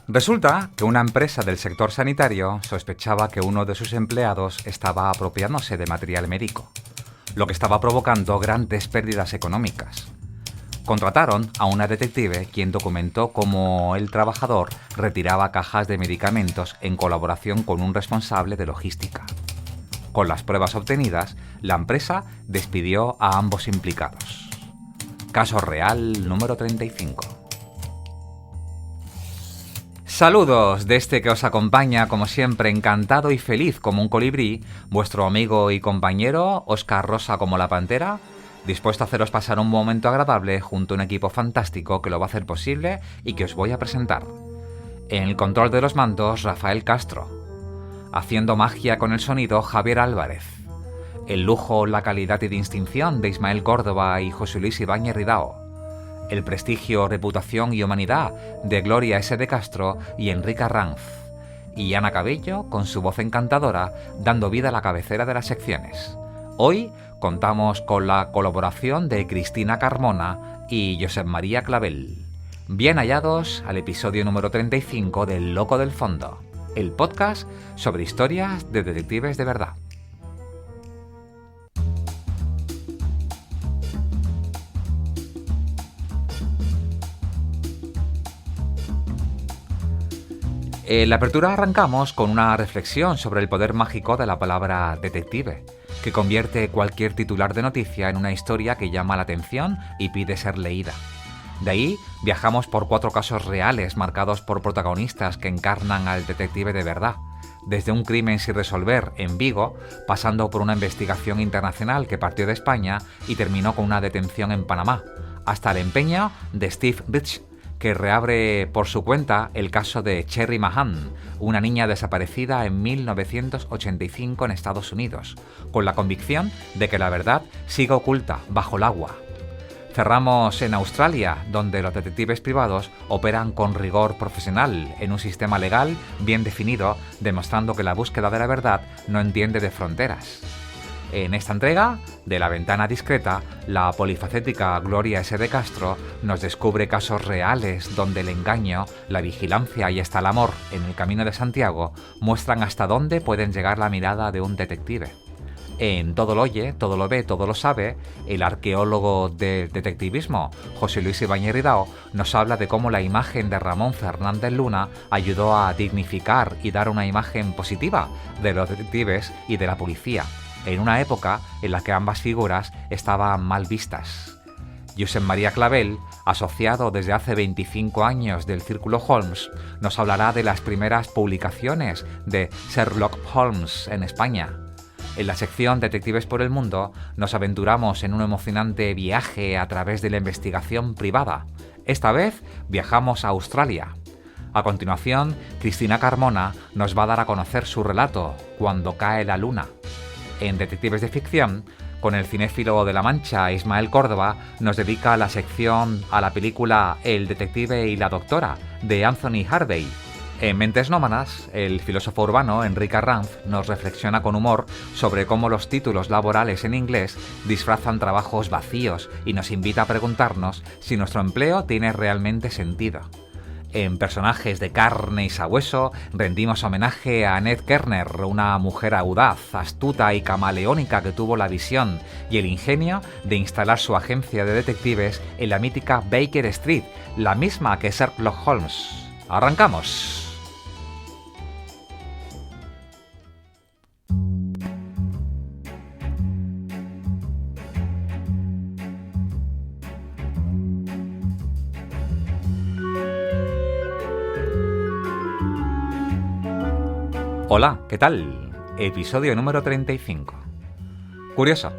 Resulta que una empresa del sector sanitario sospechaba que uno de sus empleados estaba apropiándose de material médico, lo que estaba provocando grandes pérdidas económicas. Contrataron a una detective quien documentó cómo el trabajador retiraba cajas de medicamentos en colaboración con un responsable de logística. Con las pruebas obtenidas, la empresa despidió a ambos implicados. Caso real número 35. Saludos de este que os acompaña, como siempre, encantado y feliz como un colibrí, vuestro amigo y compañero, Óscar Rosa como la pantera, dispuesto a haceros pasar un momento agradable junto a un equipo fantástico que lo va a hacer posible y que os voy a presentar. En el control de los mandos, Rafael Castro. Haciendo magia con el sonido, Javier Álvarez. El lujo, la calidad y distinción de Ismael Córdoba y José Luis Ibáñez Ridao. El prestigio, reputación y humanidad de Gloria S. de Castro y Enrique Arranz. Y Ana Cabello, con su voz encantadora, dando vida a la cabecera de las secciones. Hoy contamos con la colaboración de Cristina Carmona y Josep María Clavel. Bien hallados al episodio número 35 del Loco del Fondo, el podcast sobre historias de detectives de verdad. En la apertura arrancamos con una reflexión sobre el poder mágico de la palabra detective, que convierte cualquier titular de noticia en una historia que llama la atención y pide ser leída. De ahí viajamos por 4 casos reales marcados por protagonistas que encarnan al detective de verdad, desde un crimen sin resolver en Vigo, pasando por una investigación internacional que partió de España y terminó con una detención en Panamá, hasta el empeño de Steve Rich, que reabre por su cuenta el caso de Cherry Mahan, una niña desaparecida en 1985 en Estados Unidos, con la convicción de que la verdad sigue oculta bajo el agua. Cerramos en Australia, donde los detectives privados operan con rigor profesional en un sistema legal bien definido, demostrando que la búsqueda de la verdad no entiende de fronteras. En esta entrega, de La Ventana Discreta, la polifacética Gloria S. de Castro nos descubre casos reales donde el engaño, la vigilancia y hasta el amor en el Camino de Santiago muestran hasta dónde pueden llegar la mirada de un detective. En Todo lo oye, todo lo ve, todo lo sabe, el arqueólogo del detectivismo, José Luis Ibáñez Ridao, nos habla de cómo la imagen de Ramón Fernández Luna ayudó a dignificar y dar una imagen positiva de los detectives y de la policía, en una época en la que ambas figuras estaban mal vistas. Josep María Clavel, asociado desde hace 25 años del Círculo Holmes, nos hablará de las primeras publicaciones de Sherlock Holmes en España. En la sección Detectives por el Mundo nos aventuramos en un emocionante viaje a través de la investigación privada. Esta vez viajamos a Australia. A continuación, Cristina Carmona nos va a dar a conocer su relato, Cuando cae la luna. En Detectives de Ficción, con el cinéfilo de La Mancha, Ismael Córdoba, nos dedica la sección a la película El detective y la doctora, de Anthony Harvey. En Mentes Nómadas, el filósofo urbano Enrique Arranz nos reflexiona con humor sobre cómo los títulos laborales en inglés disfrazan trabajos vacíos y nos invita a preguntarnos si nuestro empleo tiene realmente sentido. En Personajes de carne y sabueso rendimos homenaje a Annette Kerner, una mujer audaz, astuta y camaleónica que tuvo la visión y el ingenio de instalar su agencia de detectives en la mítica Baker Street, la misma que Sherlock Holmes. ¡Arrancamos! Hola, ¿qué tal? Episodio número 35. Curioso,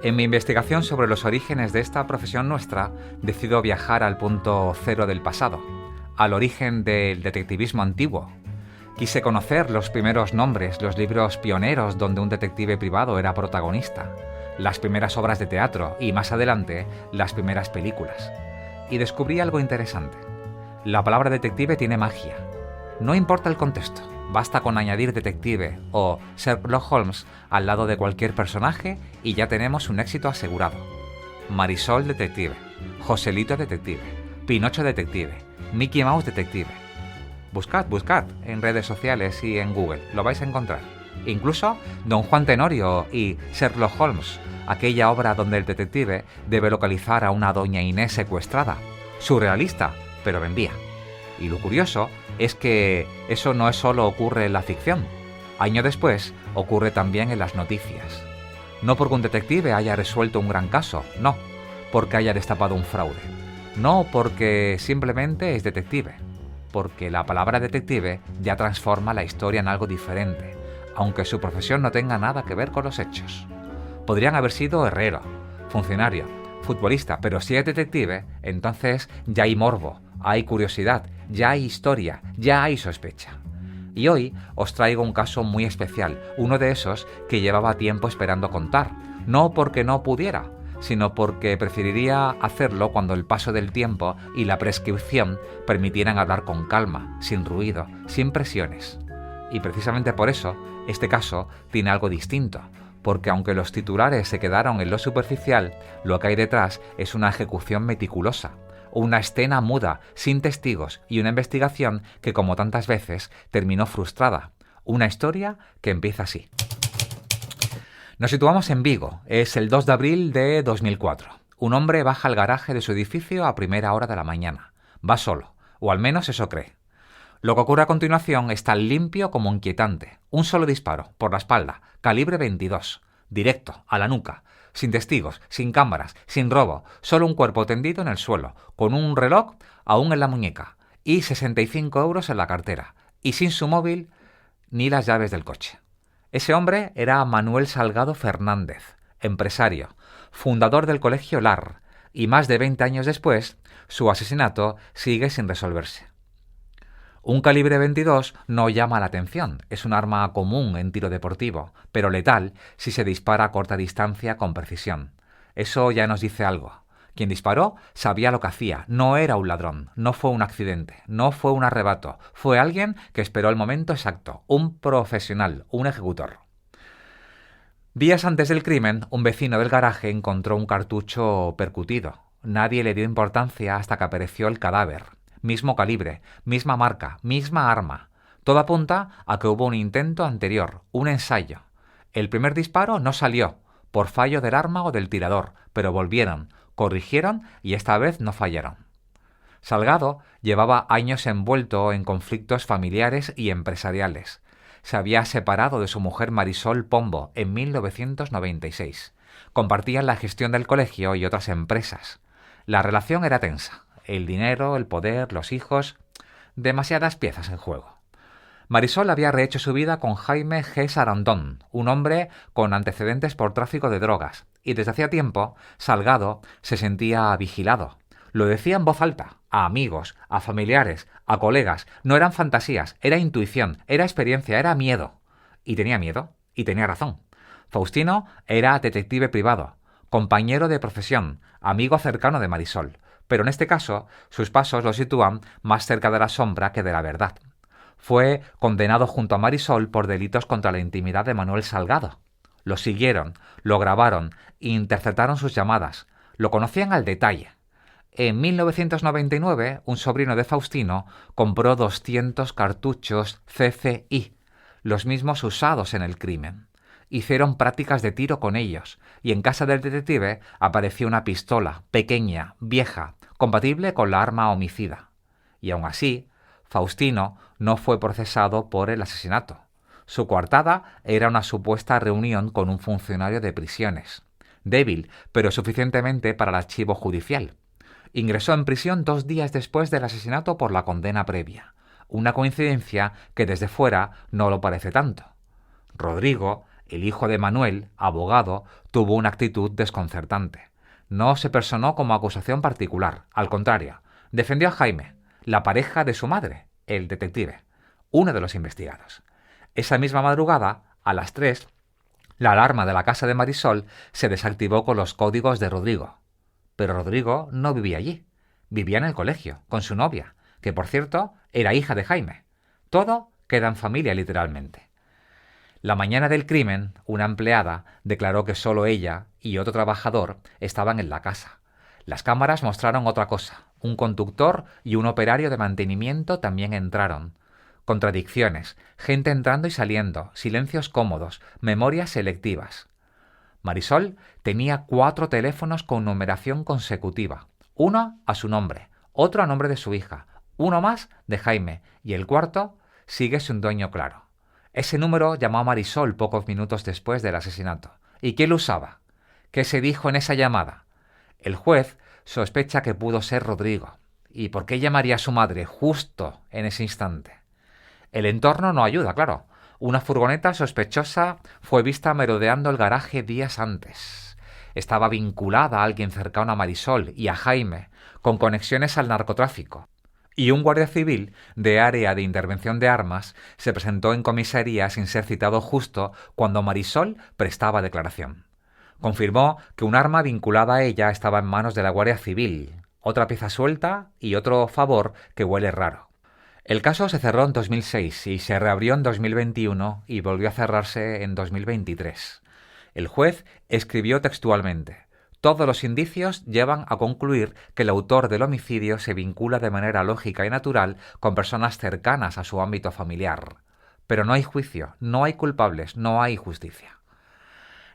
en mi investigación sobre los orígenes de esta profesión nuestra, decido viajar al punto cero del pasado, al origen del detectivismo antiguo. Quise conocer los primeros nombres, los libros pioneros donde un detective privado era protagonista, las primeras obras de teatro y, más adelante, las primeras películas. Y descubrí algo interesante. La palabra detective tiene magia. No importa el contexto. Basta con añadir detective o Sherlock Holmes al lado de cualquier personaje y ya tenemos un éxito asegurado. Marisol detective, Joselito detective, Pinocho detective, Mickey Mouse detective. Buscad en redes sociales y en Google, lo vais a encontrar. Incluso Don Juan Tenorio y Sherlock Holmes, aquella obra donde el detective debe localizar a una doña Inés secuestrada. Surrealista, pero vendía. Y lo curioso es que eso no solo ocurre en la ficción. Años después, ocurre también en las noticias. No porque un detective haya resuelto un gran caso, no, porque haya destapado un fraude. No porque simplemente es detective, porque la palabra detective ya transforma la historia en algo diferente, aunque su profesión no tenga nada que ver con los hechos. Podrían haber sido herrero, funcionario, futbolista, pero si es detective, entonces ya hay morbo, hay curiosidad, ya hay historia, ya hay sospecha. Y hoy os traigo un caso muy especial, uno de esos que llevaba tiempo esperando contar, no porque no pudiera, sino porque preferiría hacerlo cuando el paso del tiempo y la prescripción permitieran hablar con calma, sin ruido, sin presiones. Y precisamente por eso, este caso tiene algo distinto, porque aunque los titulares se quedaron en lo superficial, lo que hay detrás es una ejecución meticulosa, una escena muda, sin testigos y una investigación que, como tantas veces, terminó frustrada. Una historia que empieza así. Nos situamos en Vigo. Es el 2 de abril de 2004. Un hombre baja al garaje de su edificio a primera hora de la mañana. Va solo, o al menos eso cree. Lo que ocurre a continuación es tan limpio como inquietante. Un solo disparo, por la espalda, calibre 22, directo, a la nuca, sin testigos, sin cámaras, sin robo, solo un cuerpo tendido en el suelo, con un reloj aún en la muñeca, y 65 euros en la cartera, y sin su móvil ni las llaves del coche. Ese hombre era Manuel Salgado Fernández, empresario, fundador del Colegio LAR, y más de 20 años después, su asesinato sigue sin resolverse. Un calibre 22 no llama la atención, es un arma común en tiro deportivo, pero letal si se dispara a corta distancia con precisión. Eso ya nos dice algo. Quien disparó sabía lo que hacía, no era un ladrón, no fue un accidente, no fue un arrebato, fue alguien que esperó el momento exacto, un profesional, un ejecutor. Días antes del crimen, un vecino del garaje encontró un cartucho percutido. Nadie le dio importancia hasta que apareció el cadáver. Mismo calibre, misma marca, misma arma. Todo apunta a que hubo un intento anterior, un ensayo. El primer disparo no salió, por fallo del arma o del tirador, pero volvieron, corrigieron y esta vez no fallaron. Salgado llevaba años envuelto en conflictos familiares y empresariales. Se había separado de su mujer Marisol Pombo en 1996. Compartían la gestión del colegio y otras empresas. La relación era tensa. El dinero, el poder, los hijos... demasiadas piezas en juego. Marisol había rehecho su vida con Jaime G. Sarandón, un hombre con antecedentes por tráfico de drogas, y desde hacía tiempo Salgado se sentía vigilado. Lo decía en voz alta, a amigos, a familiares, a colegas. No eran fantasías, era intuición, era experiencia, era miedo. Y tenía miedo, y tenía razón. Faustino era detective privado, compañero de profesión, amigo cercano de Marisol. Pero en este caso, sus pasos lo sitúan más cerca de la sombra que de la verdad. Fue condenado junto a Marisol por delitos contra la intimidad de Manuel Salgado. Lo siguieron, lo grabaron, interceptaron sus llamadas. Lo conocían al detalle. En 1999, un sobrino de Faustino compró 200 cartuchos CCI, los mismos usados en el crimen. Hicieron prácticas de tiro con ellos, y en casa del detective apareció una pistola, pequeña, vieja, compatible con la arma homicida. Y aun así, Faustino no fue procesado por el asesinato. Su coartada era una supuesta reunión con un funcionario de prisiones. Débil, pero suficientemente para el archivo judicial. Ingresó en prisión 2 días después del asesinato por la condena previa. Una coincidencia que desde fuera no lo parece tanto. Rodrigo, el hijo de Manuel, abogado, tuvo una actitud desconcertante. No se personó como acusación particular, al contrario, defendió a Jaime, la pareja de su madre, el detective, uno de los investigados. Esa misma madrugada, a las 3, la alarma de la casa de Marisol se desactivó con los códigos de Rodrigo. Pero Rodrigo no vivía allí, vivía en el colegio, con su novia, que por cierto era hija de Jaime. Todo queda en familia literalmente. La mañana del crimen, una empleada declaró que solo ella y otro trabajador estaban en la casa. Las cámaras mostraron otra cosa. Un conductor y un operario de mantenimiento también entraron. contradicciones, gente entrando y saliendo, silencios cómodos, memorias selectivas. Marisol tenía 4 teléfonos con numeración consecutiva, uno a su nombre, otro a nombre de su hija, uno más de Jaime y el cuarto sigue sin dueño claro. Ese número llamó a Marisol pocos minutos después del asesinato. ¿Y quién lo usaba? ¿Qué se dijo en esa llamada? El juez sospecha que pudo ser Rodrigo. ¿Y por qué llamaría a su madre justo en ese instante? El entorno no ayuda, claro. Una furgoneta sospechosa fue vista merodeando el garaje días antes. Estaba vinculada a alguien cercano a Marisol y a Jaime, con conexiones al narcotráfico. Y un guardia civil de área de intervención de armas se presentó en comisaría sin ser citado justo cuando Marisol prestaba declaración. Confirmó que un arma vinculada a ella estaba en manos de la Guardia Civil, otra pieza suelta y otro favor que huele raro. El caso se cerró en 2006 y se reabrió en 2021 y volvió a cerrarse en 2023. El juez escribió textualmente: todos los indicios llevan a concluir que el autor del homicidio se vincula de manera lógica y natural con personas cercanas a su ámbito familiar. Pero no hay juicio, no hay culpables, no hay justicia.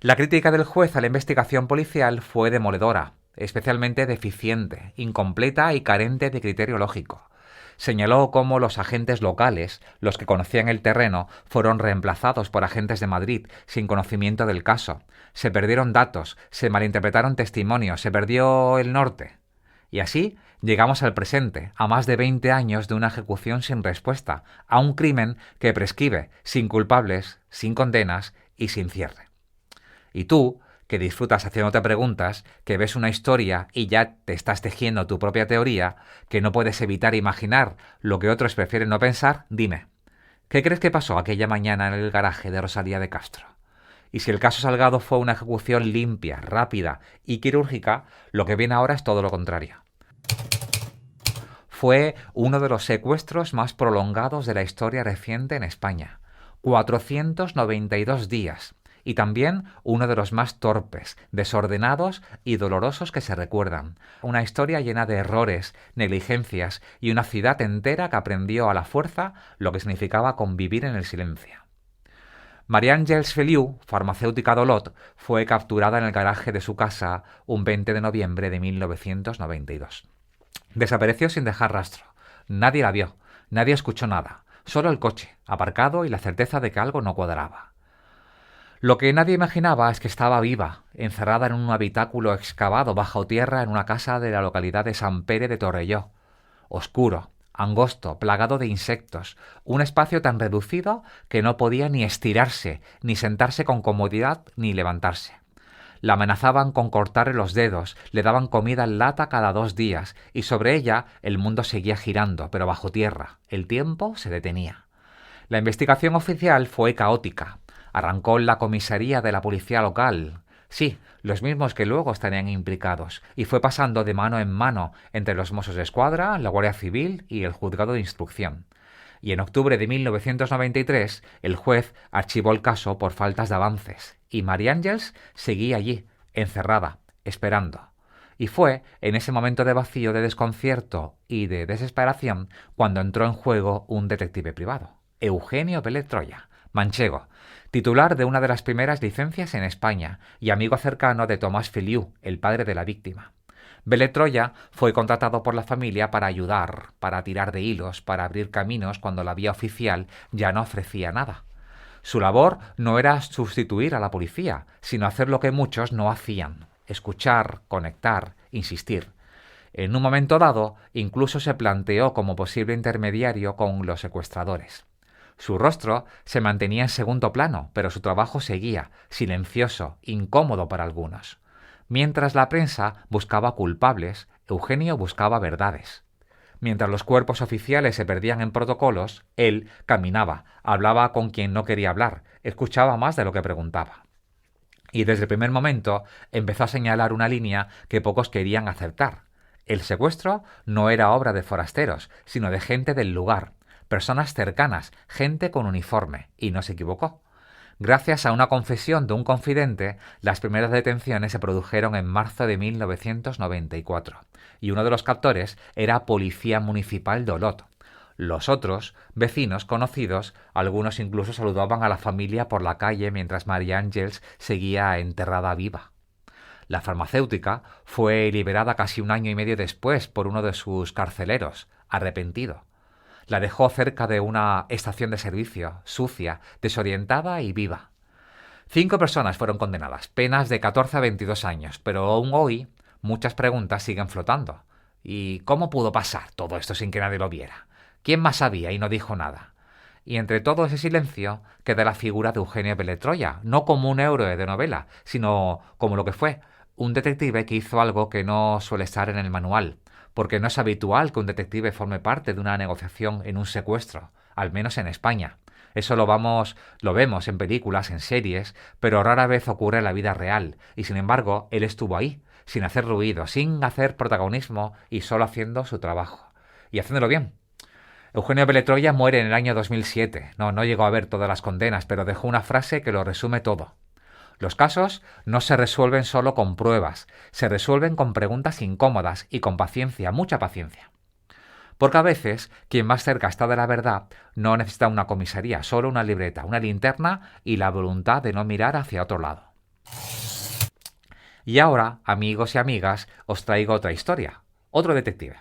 La crítica del juez a la investigación policial fue demoledora, especialmente deficiente, incompleta y carente de criterio lógico. Señaló cómo los agentes locales, los que conocían el terreno, fueron reemplazados por agentes de Madrid sin conocimiento del caso. Se perdieron datos, se malinterpretaron testimonios, se perdió el norte. Y así llegamos al presente, a más de 20 años de una ejecución sin respuesta, a un crimen que prescribe, sin culpables, sin condenas y sin cierre. Y tú, que disfrutas haciéndote preguntas, que ves una historia y ya te estás tejiendo tu propia teoría, que no puedes evitar imaginar lo que otros prefieren no pensar, dime, ¿qué crees que pasó aquella mañana en el garaje de Rosalía de Castro? Y si el caso Salgado fue una ejecución limpia, rápida y quirúrgica, lo que viene ahora es todo lo contrario. Fue uno de los secuestros más prolongados de la historia reciente en España. 492 días. Y también uno de los más torpes, desordenados y dolorosos que se recuerdan. Una historia llena de errores, negligencias y una ciudad entera que aprendió a la fuerza lo que significaba convivir en el silencio. María Àngels Feliu, farmacéutica d'Olot, fue capturada en el garaje de su casa un 20 de noviembre de 1992. Desapareció sin dejar rastro. Nadie la vio, nadie escuchó nada, solo el coche, aparcado y la certeza de que algo no cuadraba. Lo que nadie imaginaba es que estaba viva, encerrada en un habitáculo excavado bajo tierra en una casa de la localidad de Sant Pere de Torelló. Oscuro, angosto, plagado de insectos, un espacio tan reducido que no podía ni estirarse, ni sentarse con comodidad, ni levantarse. La amenazaban con cortarle los dedos, le daban comida en lata cada 2 días, y sobre ella el mundo seguía girando, pero bajo tierra. El tiempo se detenía. La investigación oficial fue caótica. Arrancó en la comisaría de la policía local. Sí, los mismos que luego estarían implicados, y fue pasando de mano en mano entre los Mossos d'Esquadra, la Guardia Civil y el Juzgado de Instrucción. Y en octubre de 1993, el juez archivó el caso por faltas de avances, y María Àngels seguía allí, encerrada, esperando. Y fue en ese momento de vacío, de desconcierto y de desesperación cuando entró en juego un detective privado, Eugenio Vélez Troya, manchego, titular de una de las primeras licencias en España y amigo cercano de Tomás Feliu, el padre de la víctima. Vélez Troya fue contratado por la familia para ayudar, para tirar de hilos, para abrir caminos cuando la vía oficial ya no ofrecía nada. Su labor no era sustituir a la policía, sino hacer lo que muchos no hacían: escuchar, conectar, insistir. En un momento dado, incluso se planteó como posible intermediario con los secuestradores. Su rostro se mantenía en segundo plano, pero su trabajo seguía, silencioso, incómodo para algunos. Mientras la prensa buscaba culpables, Eugenio buscaba verdades. Mientras los cuerpos oficiales se perdían en protocolos, él caminaba, hablaba con quien no quería hablar, escuchaba más de lo que preguntaba. Y desde el primer momento empezó a señalar una línea que pocos querían aceptar. El secuestro no era obra de forasteros, sino de gente del lugar, personas cercanas, gente con uniforme, y no se equivocó. Gracias a una confesión de un confidente, las primeras detenciones se produjeron en marzo de 1994, y uno de los captores era Policía Municipal de Olot. Los otros, vecinos, conocidos, algunos incluso saludaban a la familia por la calle mientras María Ángels seguía enterrada viva. La farmacéutica fue liberada casi un año y medio después por uno de sus carceleros, arrepentido. La dejó cerca de una estación de servicio, sucia, desorientada y viva. 5 personas fueron condenadas, penas de 14 a 22 años, pero aún hoy muchas preguntas siguen flotando. ¿Y cómo pudo pasar todo esto sin que nadie lo viera? ¿Quién más sabía y no dijo nada? Y entre todo ese silencio queda la figura de Eugenio Beletroya, no como un héroe de novela, sino como lo que fue, un detective que hizo algo que no suele estar en el manual, porque no es habitual que un detective forme parte de una negociación en un secuestro, al menos en España. Eso lo vemos en películas, en series, pero rara vez ocurre en la vida real, y sin embargo, él estuvo ahí, sin hacer ruido, sin hacer protagonismo y solo haciendo su trabajo. Y haciéndolo bien. Eugenio Beletroya muere en el año 2007. No llegó a ver todas las condenas, pero dejó una frase que lo resume todo. Los casos no se resuelven solo con pruebas, se resuelven con preguntas incómodas y con paciencia, mucha paciencia. Porque a veces quien más cerca está de la verdad no necesita una comisaría, solo una libreta, una linterna y la voluntad de no mirar hacia otro lado. Y ahora, amigos y amigas, os traigo otra historia, otro detective.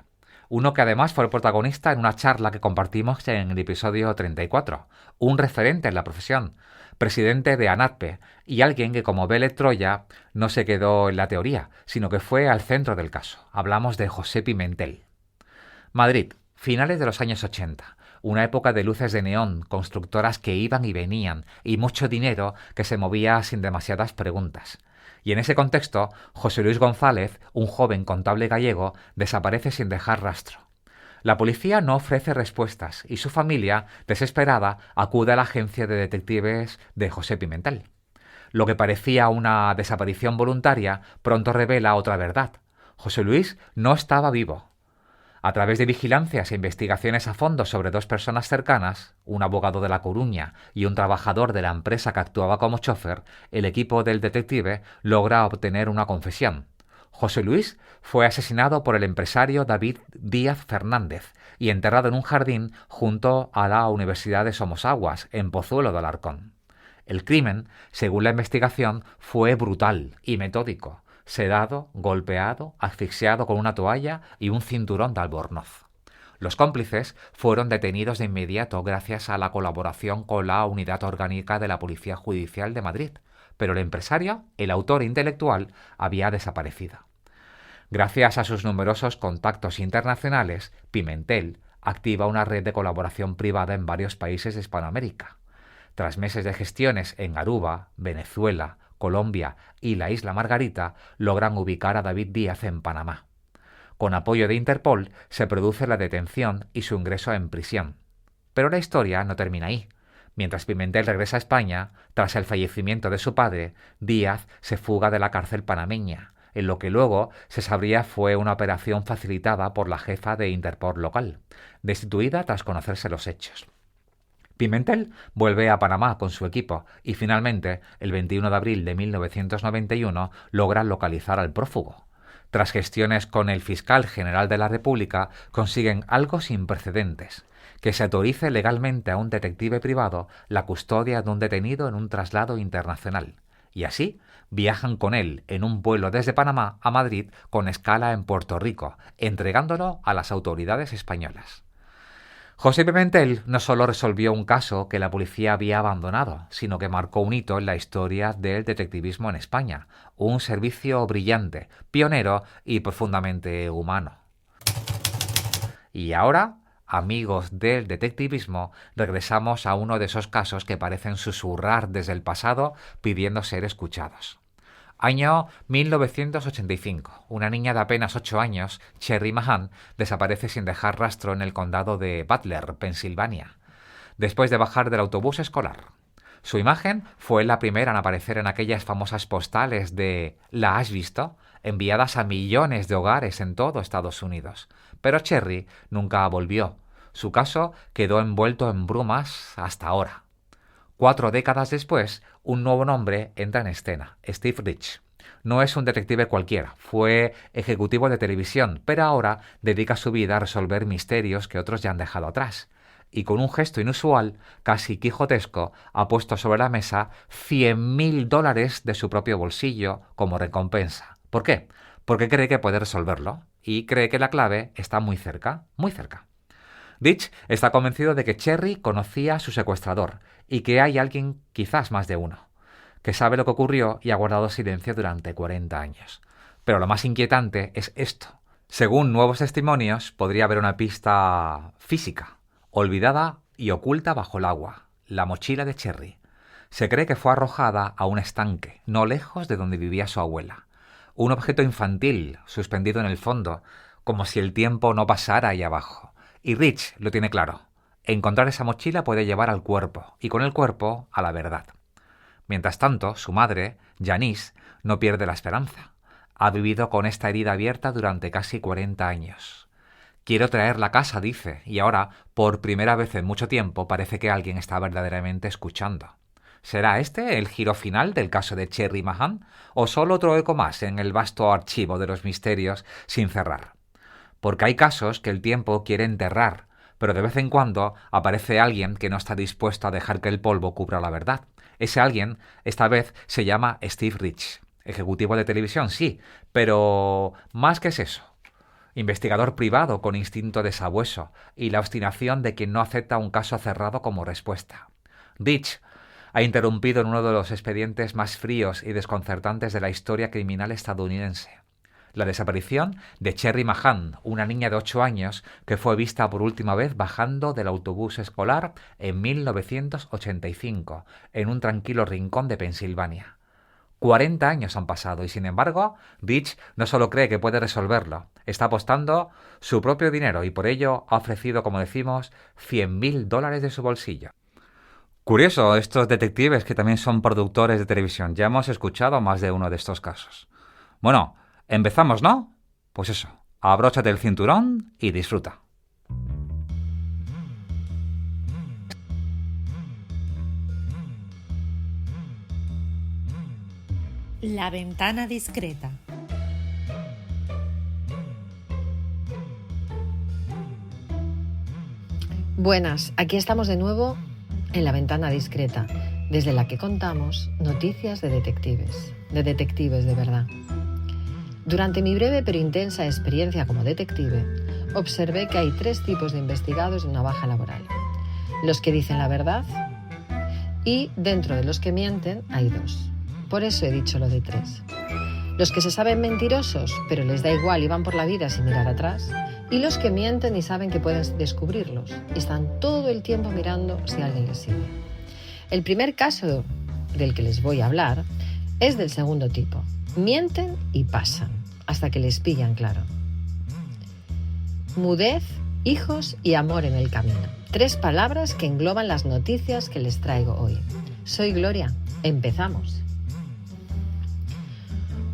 Uno que además fue el protagonista en una charla que compartimos en el episodio 34, un referente en la profesión, presidente de ANATPE y alguien que como Beletroya no se quedó en la teoría, sino que fue al centro del caso. Hablamos de José Pimentel. Madrid, finales de los años 80, una época de luces de neón, constructoras que iban y venían y mucho dinero que se movía sin demasiadas preguntas. Y en ese contexto, José Luis González, un joven contable gallego, desaparece sin dejar rastro. La policía no ofrece respuestas y su familia, desesperada, acude a la agencia de detectives de José Pimentel. Lo que parecía una desaparición voluntaria pronto revela otra verdad. José Luis no estaba vivo. A través de vigilancias e investigaciones a fondo sobre 2 personas cercanas, un abogado de La Coruña y un trabajador de la empresa que actuaba como chofer, el equipo del detective logra obtener una confesión. José Luis fue asesinado por el empresario David Díaz Fernández y enterrado en un jardín junto a la Universidad de Somosaguas, en Pozuelo de Alarcón. El crimen, según la investigación, fue brutal y metódico. Sedado, golpeado, asfixiado con una toalla y un cinturón de albornoz. Los cómplices fueron detenidos de inmediato gracias a la colaboración con la Unidad Orgánica de la Policía Judicial de Madrid, pero el empresario, el autor intelectual, había desaparecido. Gracias a sus numerosos contactos internacionales, Pimentel activa una red de colaboración privada en varios países de Hispanoamérica. Tras meses de gestiones en Aruba, Venezuela, Colombia y la isla Margarita, logran ubicar a David Díaz en Panamá. Con apoyo de Interpol se produce la detención y su ingreso en prisión. Pero la historia no termina ahí. Mientras Pimentel regresa a España, tras el fallecimiento de su padre, Díaz se fuga de la cárcel panameña, en lo que luego se sabría fue una operación facilitada por la jefa de Interpol local, destituida tras conocerse los hechos. Pimentel vuelve a Panamá con su equipo y finalmente, el 21 de abril de 1991, logra localizar al prófugo. Tras gestiones con el fiscal general de la República, consiguen algo sin precedentes, que se autorice legalmente a un detective privado la custodia de un detenido en un traslado internacional. Y así, viajan con él en un vuelo desde Panamá a Madrid con escala en Puerto Rico, entregándolo a las autoridades españolas. José Pimentel no solo resolvió un caso que la policía había abandonado, sino que marcó un hito en la historia del detectivismo en España, un servicio brillante, pionero y profundamente humano. Y ahora, amigos del detectivismo, regresamos a uno de esos casos que parecen susurrar desde el pasado pidiendo ser escuchados. Año 1985. Una niña de apenas 8 años, Cherry Mahan, desaparece sin dejar rastro en el condado de Butler, Pensilvania, después de bajar del autobús escolar. Su imagen fue la primera en aparecer en aquellas famosas postales de ¿la has visto?, enviadas a millones de hogares en todo Estados Unidos. Pero Cherry nunca volvió. Su caso quedó envuelto en brumas hasta ahora. 4 décadas después, un nuevo nombre entra en escena, Steve Rich. no es un detective cualquiera, fue ejecutivo de televisión, pero ahora dedica su vida a resolver misterios que otros ya han dejado atrás. Y con un gesto inusual, casi quijotesco, ha puesto sobre la mesa $100.000 de su propio bolsillo como recompensa. ¿Por qué? Porque cree que puede resolverlo y cree que la clave está muy cerca, muy cerca. Ditch está convencido de que Cherry conocía a su secuestrador y que hay alguien, quizás más de uno, que sabe lo que ocurrió y ha guardado silencio durante 40 años. Pero lo más inquietante es esto. Según nuevos testimonios, podría haber una pista física, olvidada y oculta bajo el agua, la mochila de Cherry. Se cree que fue arrojada a un estanque, no lejos de donde vivía su abuela. Un objeto infantil, suspendido en el fondo, como si el tiempo no pasara ahí abajo. Y Rich lo tiene claro. Encontrar esa mochila puede llevar al cuerpo, y con el cuerpo a la verdad. Mientras tanto, su madre, Janice, no pierde la esperanza. Ha vivido con esta herida abierta durante casi 40 años. Quiero traerla a casa, dice, y ahora, por primera vez en mucho tiempo, parece que alguien está verdaderamente escuchando. ¿Será este el giro final del caso de Cherry Mahan? ¿O solo otro eco más en el vasto archivo de los misterios sin cerrar? Porque hay casos que el tiempo quiere enterrar, pero de vez en cuando aparece alguien que no está dispuesto a dejar que el polvo cubra la verdad. Ese alguien, esta vez, se llama Steve Rich. Ejecutivo de televisión, sí, pero más que es eso. Investigador privado con instinto de sabueso y la obstinación de quien no acepta un caso cerrado como respuesta. Rich ha interrumpido en uno de los expedientes más fríos y desconcertantes de la historia criminal estadounidense. La desaparición de Cherry Mahan, una niña de 8 años que fue vista por última vez bajando del autobús escolar en 1985, en un tranquilo rincón de Pensilvania. 40 años han pasado y, sin embargo, Rich no solo cree que puede resolverlo, está apostando su propio dinero y por ello ha ofrecido, como decimos, $100.000 de su bolsillo. Curioso, estos detectives que también son productores de televisión. Ya hemos escuchado más de uno de estos casos. Bueno, empezamos, ¿no? Pues eso, abróchate el cinturón y disfruta. La ventana discreta. Buenas, aquí estamos de nuevo en La Ventana Discreta, desde la que contamos noticias de detectives de verdad. Durante mi breve pero intensa experiencia como detective, observé que hay 3 tipos de investigados de una baja laboral. Los que dicen la verdad y, dentro de los que mienten, hay 2. Por eso he dicho lo de 3. Los que se saben mentirosos, pero les da igual y van por la vida sin mirar atrás, y los que mienten y saben que pueden descubrirlos y están todo el tiempo mirando si alguien les sigue. El primer caso del que les voy a hablar es del segundo tipo. Mienten y pasan, hasta que les pillan claro. Mudez, hijos y amor en el camino. 3 palabras que engloban las noticias que les traigo hoy. Soy Gloria. Empezamos.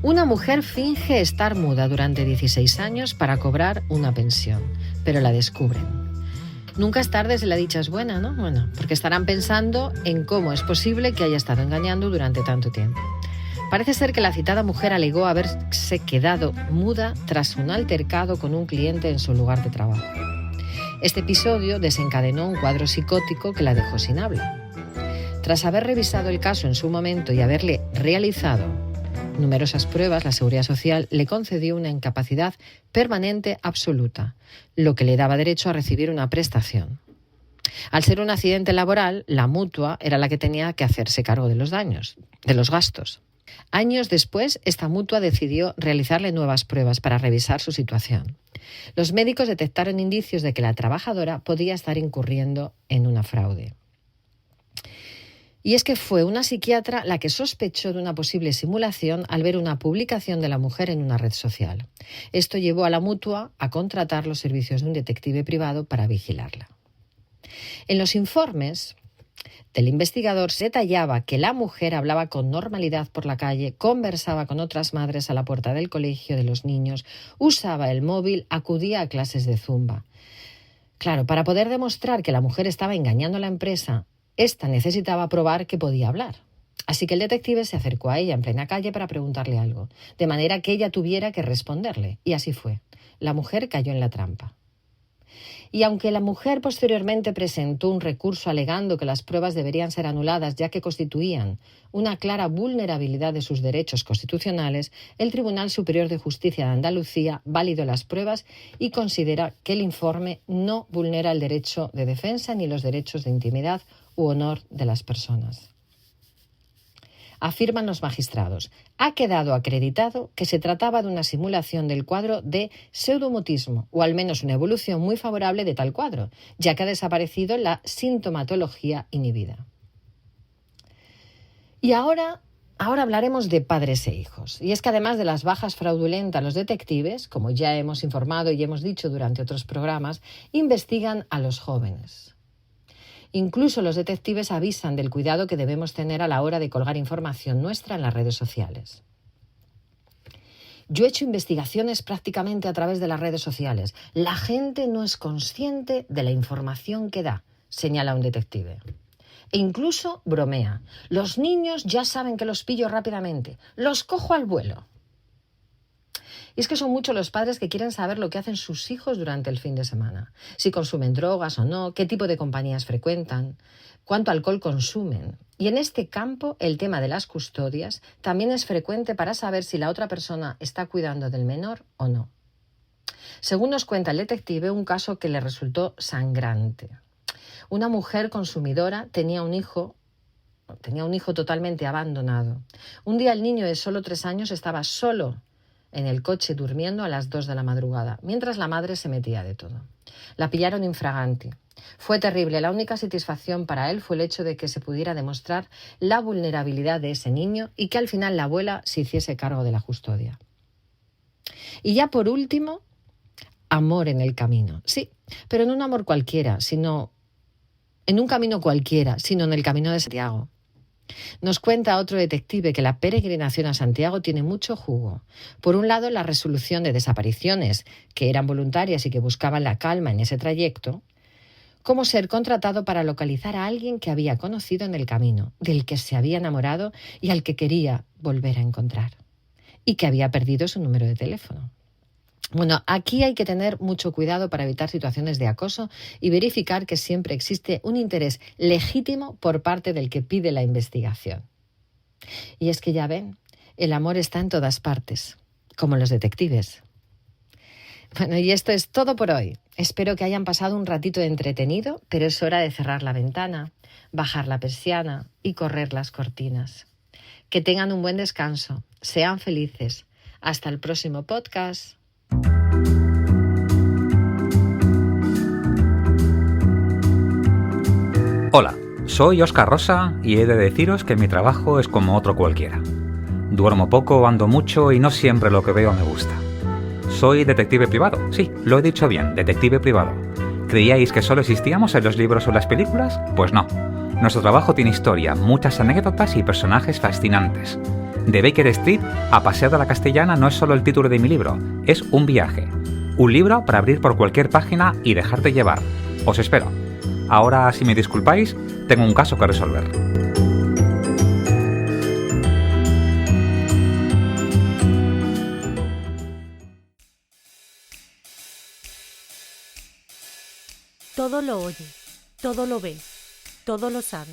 Una mujer finge estar muda durante 16 años para cobrar una pensión, pero la descubren. Nunca es tarde si la dicha es buena, ¿no? Bueno, porque estarán pensando en cómo es posible que haya estado engañando durante tanto tiempo. Parece ser que la citada mujer alegó haberse quedado muda tras un altercado con un cliente en su lugar de trabajo. Este episodio desencadenó un cuadro psicótico que la dejó sin habla. Tras haber revisado el caso en su momento y haberle realizado numerosas pruebas, la Seguridad Social le concedió una incapacidad permanente absoluta, lo que le daba derecho a recibir una prestación. Al ser un accidente laboral, la mutua era la que tenía que hacerse cargo de los daños, de los gastos. Años después, esta mutua decidió realizarle nuevas pruebas para revisar su situación. Los médicos detectaron indicios de que la trabajadora podía estar incurriendo en una fraude. Y es que fue una psiquiatra la que sospechó de una posible simulación al ver una publicación de la mujer en una red social. Esto llevó a la mutua a contratar los servicios de un detective privado para vigilarla. En los informes del investigador se detallaba que la mujer hablaba con normalidad por la calle, conversaba con otras madres a la puerta del colegio de los niños, usaba el móvil, acudía a clases de zumba. Claro, para poder demostrar que la mujer estaba engañando a la empresa, esta necesitaba probar que podía hablar. Así que el detective se acercó a ella en plena calle para preguntarle algo, de manera que ella tuviera que responderle. Y así fue. La mujer cayó en la trampa. Y aunque la mujer posteriormente presentó un recurso alegando que las pruebas deberían ser anuladas ya que constituían una clara vulnerabilidad de sus derechos constitucionales, el Tribunal Superior de Justicia de Andalucía validó las pruebas y considera que el informe no vulnera el derecho de defensa ni los derechos de intimidad u honor de las personas. Afirman los magistrados, ha quedado acreditado que se trataba de una simulación del cuadro de pseudomutismo, o al menos una evolución muy favorable de tal cuadro, ya que ha desaparecido la sintomatología inhibida. Y ahora hablaremos de padres e hijos. Y es que además de las bajas fraudulentas, los detectives, como ya hemos informado y hemos dicho durante otros programas, investigan a los jóvenes. Incluso los detectives avisan del cuidado que debemos tener a la hora de colgar información nuestra en las redes sociales. Yo he hecho investigaciones prácticamente a través de las redes sociales. La gente no es consciente de la información que da, señala un detective. E incluso bromea. Los niños ya saben que los pillo rápidamente. Los cojo al vuelo. Y es que son muchos los padres que quieren saber lo que hacen sus hijos durante el fin de semana. Si consumen drogas o no, qué tipo de compañías frecuentan, cuánto alcohol consumen. Y en este campo, el tema de las custodias también es frecuente para saber si la otra persona está cuidando del menor o no. Según nos cuenta el detective, un caso que le resultó sangrante. Una mujer consumidora tenía un hijo totalmente abandonado. Un día el niño de solo 3 años estaba solo en el coche durmiendo a las 2 de la madrugada, mientras la madre se metía de todo. La pillaron infraganti. Fue terrible. La única satisfacción para él fue el hecho de que se pudiera demostrar la vulnerabilidad de ese niño y que al final la abuela se hiciese cargo de la custodia. Y ya por último, amor en el camino. Sí, pero no un amor cualquiera, sino en un camino cualquiera, sino en el camino de Santiago. Nos cuenta otro detective que la peregrinación a Santiago tiene mucho jugo. Por un lado, la resolución de desapariciones que eran voluntarias y que buscaban la calma en ese trayecto, como ser contratado para localizar a alguien que había conocido en el camino, del que se había enamorado y al que quería volver a encontrar, y que había perdido su número de teléfono. Bueno, aquí hay que tener mucho cuidado para evitar situaciones de acoso y verificar que siempre existe un interés legítimo por parte del que pide la investigación. Y es que ya ven, el amor está en todas partes, como los detectives. Bueno, y esto es todo por hoy. Espero que hayan pasado un ratito entretenido, pero es hora de cerrar la ventana, bajar la persiana y correr las cortinas. Que tengan un buen descanso, sean felices. Hasta el próximo podcast. Hola, soy Óscar Rosa y he de deciros que mi trabajo es como otro cualquiera. Duermo poco, ando mucho y no siempre lo que veo me gusta. Soy detective privado, sí, lo he dicho bien, detective privado. ¿Creíais que solo existíamos en los libros o en las películas? Pues no. Nuestro trabajo tiene historia, muchas anécdotas y personajes fascinantes. De Baker Street a Paseo de la Castellana no es solo el título de mi libro, es un viaje. Un libro para abrir por cualquier página y dejarte llevar. Os espero. Ahora, si me disculpáis, tengo un caso que resolver. Todo lo oye, todo lo ve, todo lo sabe.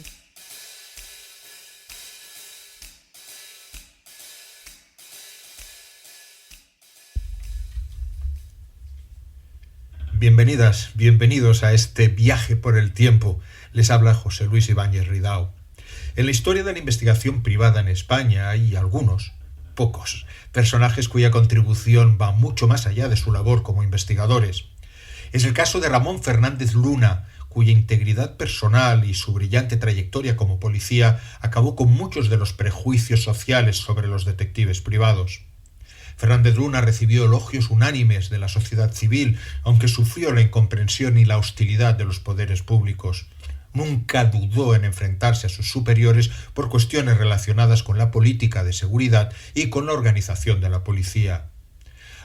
Bienvenidas, bienvenidos a este viaje por el tiempo. Les habla José Luis Ibáñez Ridao. En la historia de la investigación privada en España hay algunos, pocos, personajes cuya contribución va mucho más allá de su labor como investigadores. Es el caso de Ramón Fernández Luna, cuya integridad personal y su brillante trayectoria como policía acabó con muchos de los prejuicios sociales sobre los detectives privados. Fernández Luna recibió elogios unánimes de la sociedad civil, aunque sufrió la incomprensión y la hostilidad de los poderes públicos. Nunca dudó en enfrentarse a sus superiores por cuestiones relacionadas con la política de seguridad y con la organización de la policía.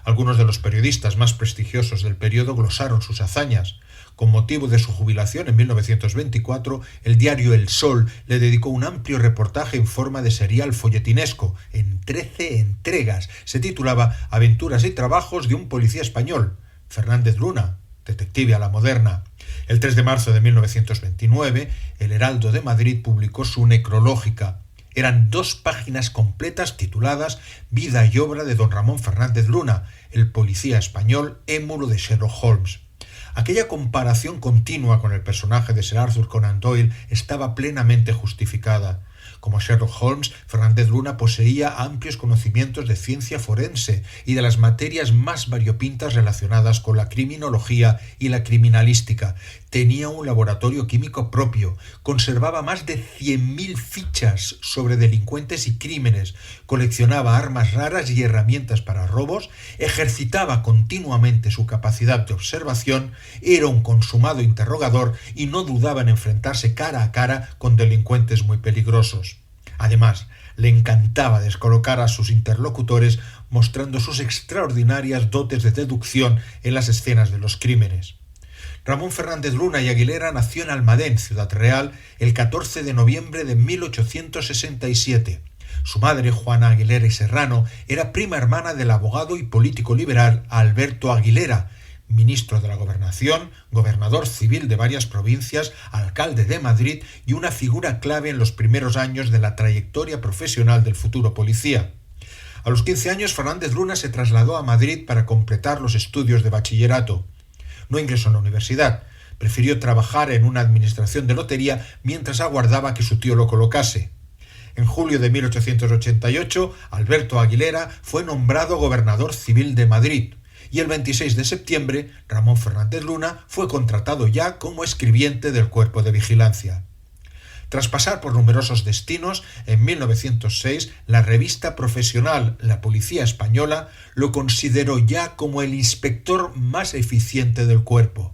Algunos de los periodistas más prestigiosos del periodo glosaron sus hazañas. Con motivo de su jubilación en 1924, el diario El Sol le dedicó un amplio reportaje en forma de serial folletinesco, en 13 entregas. Se titulaba Aventuras y trabajos de un policía español, Fernández Luna, detective a la moderna. El 3 de marzo de 1929, el Heraldo de Madrid publicó su necrológica. Eran 2 páginas completas tituladas Vida y obra de don Ramón Fernández Luna, el policía español émulo de Sherlock Holmes. Aquella comparación continua con el personaje de Sir Arthur Conan Doyle estaba plenamente justificada. Como Sherlock Holmes, Fernández Luna poseía amplios conocimientos de ciencia forense y de las materias más variopintas relacionadas con la criminología y la criminalística. Tenía un laboratorio químico propio, conservaba más de 100.000 fichas sobre delincuentes y crímenes, coleccionaba armas raras y herramientas para robos, ejercitaba continuamente su capacidad de observación, era un consumado interrogador y no dudaba en enfrentarse cara a cara con delincuentes muy peligrosos. Además, le encantaba descolocar a sus interlocutores mostrando sus extraordinarias dotes de deducción en las escenas de los crímenes. Ramón Fernández Luna y Aguilera nació en Almadén, Ciudad Real, el 14 de noviembre de 1867. Su madre, Juana Aguilera y Serrano, era prima hermana del abogado y político liberal Alberto Aguilera, ministro de la Gobernación, gobernador civil de varias provincias, alcalde de Madrid y una figura clave en los primeros años de la trayectoria profesional del futuro policía. A los 15 años, Fernández Luna se trasladó a Madrid para completar los estudios de bachillerato. No ingresó en la universidad, prefirió trabajar en una administración de lotería mientras aguardaba que su tío lo colocase. En julio de 1888, Alberto Aguilera fue nombrado gobernador civil de Madrid. Y el 26 de septiembre, Ramón Fernández Luna fue contratado ya como escribiente del Cuerpo de Vigilancia. Tras pasar por numerosos destinos, en 1906 la revista profesional La Policía Española lo consideró ya como el inspector más eficiente del cuerpo.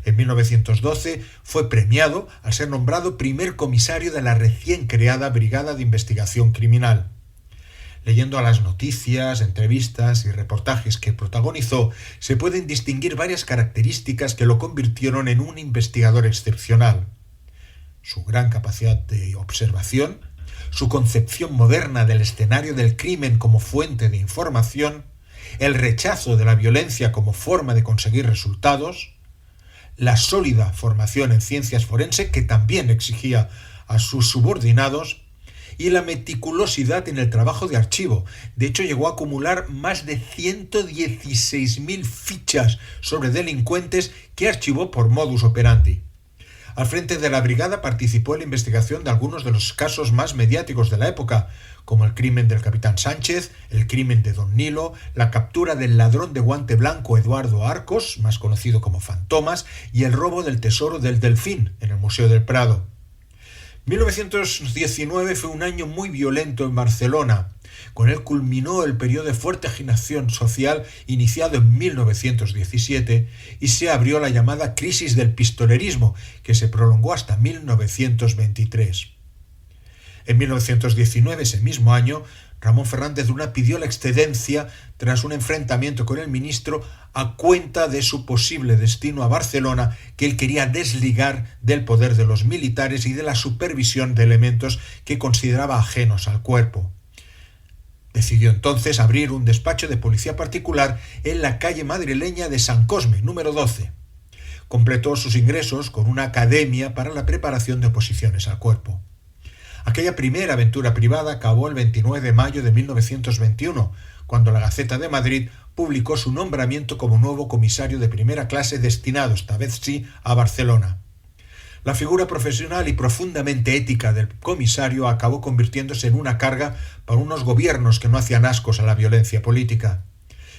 En 1912 fue premiado al ser nombrado primer comisario de la recién creada Brigada de Investigación Criminal. Leyendo a las noticias, entrevistas y reportajes que protagonizó, se pueden distinguir varias características que lo convirtieron en un investigador excepcional. Su gran capacidad de observación, su concepción moderna del escenario del crimen como fuente de información, el rechazo de la violencia como forma de conseguir resultados, la sólida formación en ciencias forenses que también exigía a sus subordinados, y la meticulosidad en el trabajo de archivo. De hecho, llegó a acumular más de 116.000 fichas sobre delincuentes que archivó por modus operandi. Al frente de la brigada participó en la investigación de algunos de los casos más mediáticos de la época, como el crimen del capitán Sánchez, el crimen de Don Nilo, la captura del ladrón de guante blanco Eduardo Arcos, más conocido como Fantomas, y el robo del tesoro del Delfín en el Museo del Prado. 1919 fue un año muy violento en Barcelona. Con él culminó el periodo de fuerte agitación social iniciado en 1917 y se abrió la llamada crisis del pistolerismo, que se prolongó hasta 1923. En 1919, ese mismo año, Ramón Fernández Luna pidió la excedencia tras un enfrentamiento con el ministro a cuenta de su posible destino a Barcelona, que él quería desligar del poder de los militares y de la supervisión de elementos que consideraba ajenos al cuerpo. Decidió entonces abrir un despacho de policía particular en la calle madrileña de San Cosme, número 12. Completó sus ingresos con una academia para la preparación de oposiciones al cuerpo. Aquella primera aventura privada acabó el 29 de mayo de 1921, cuando la Gaceta de Madrid publicó su nombramiento como nuevo comisario de primera clase destinado, esta vez sí, a Barcelona. La figura profesional y profundamente ética del comisario acabó convirtiéndose en una carga para unos gobiernos que no hacían ascos a la violencia política.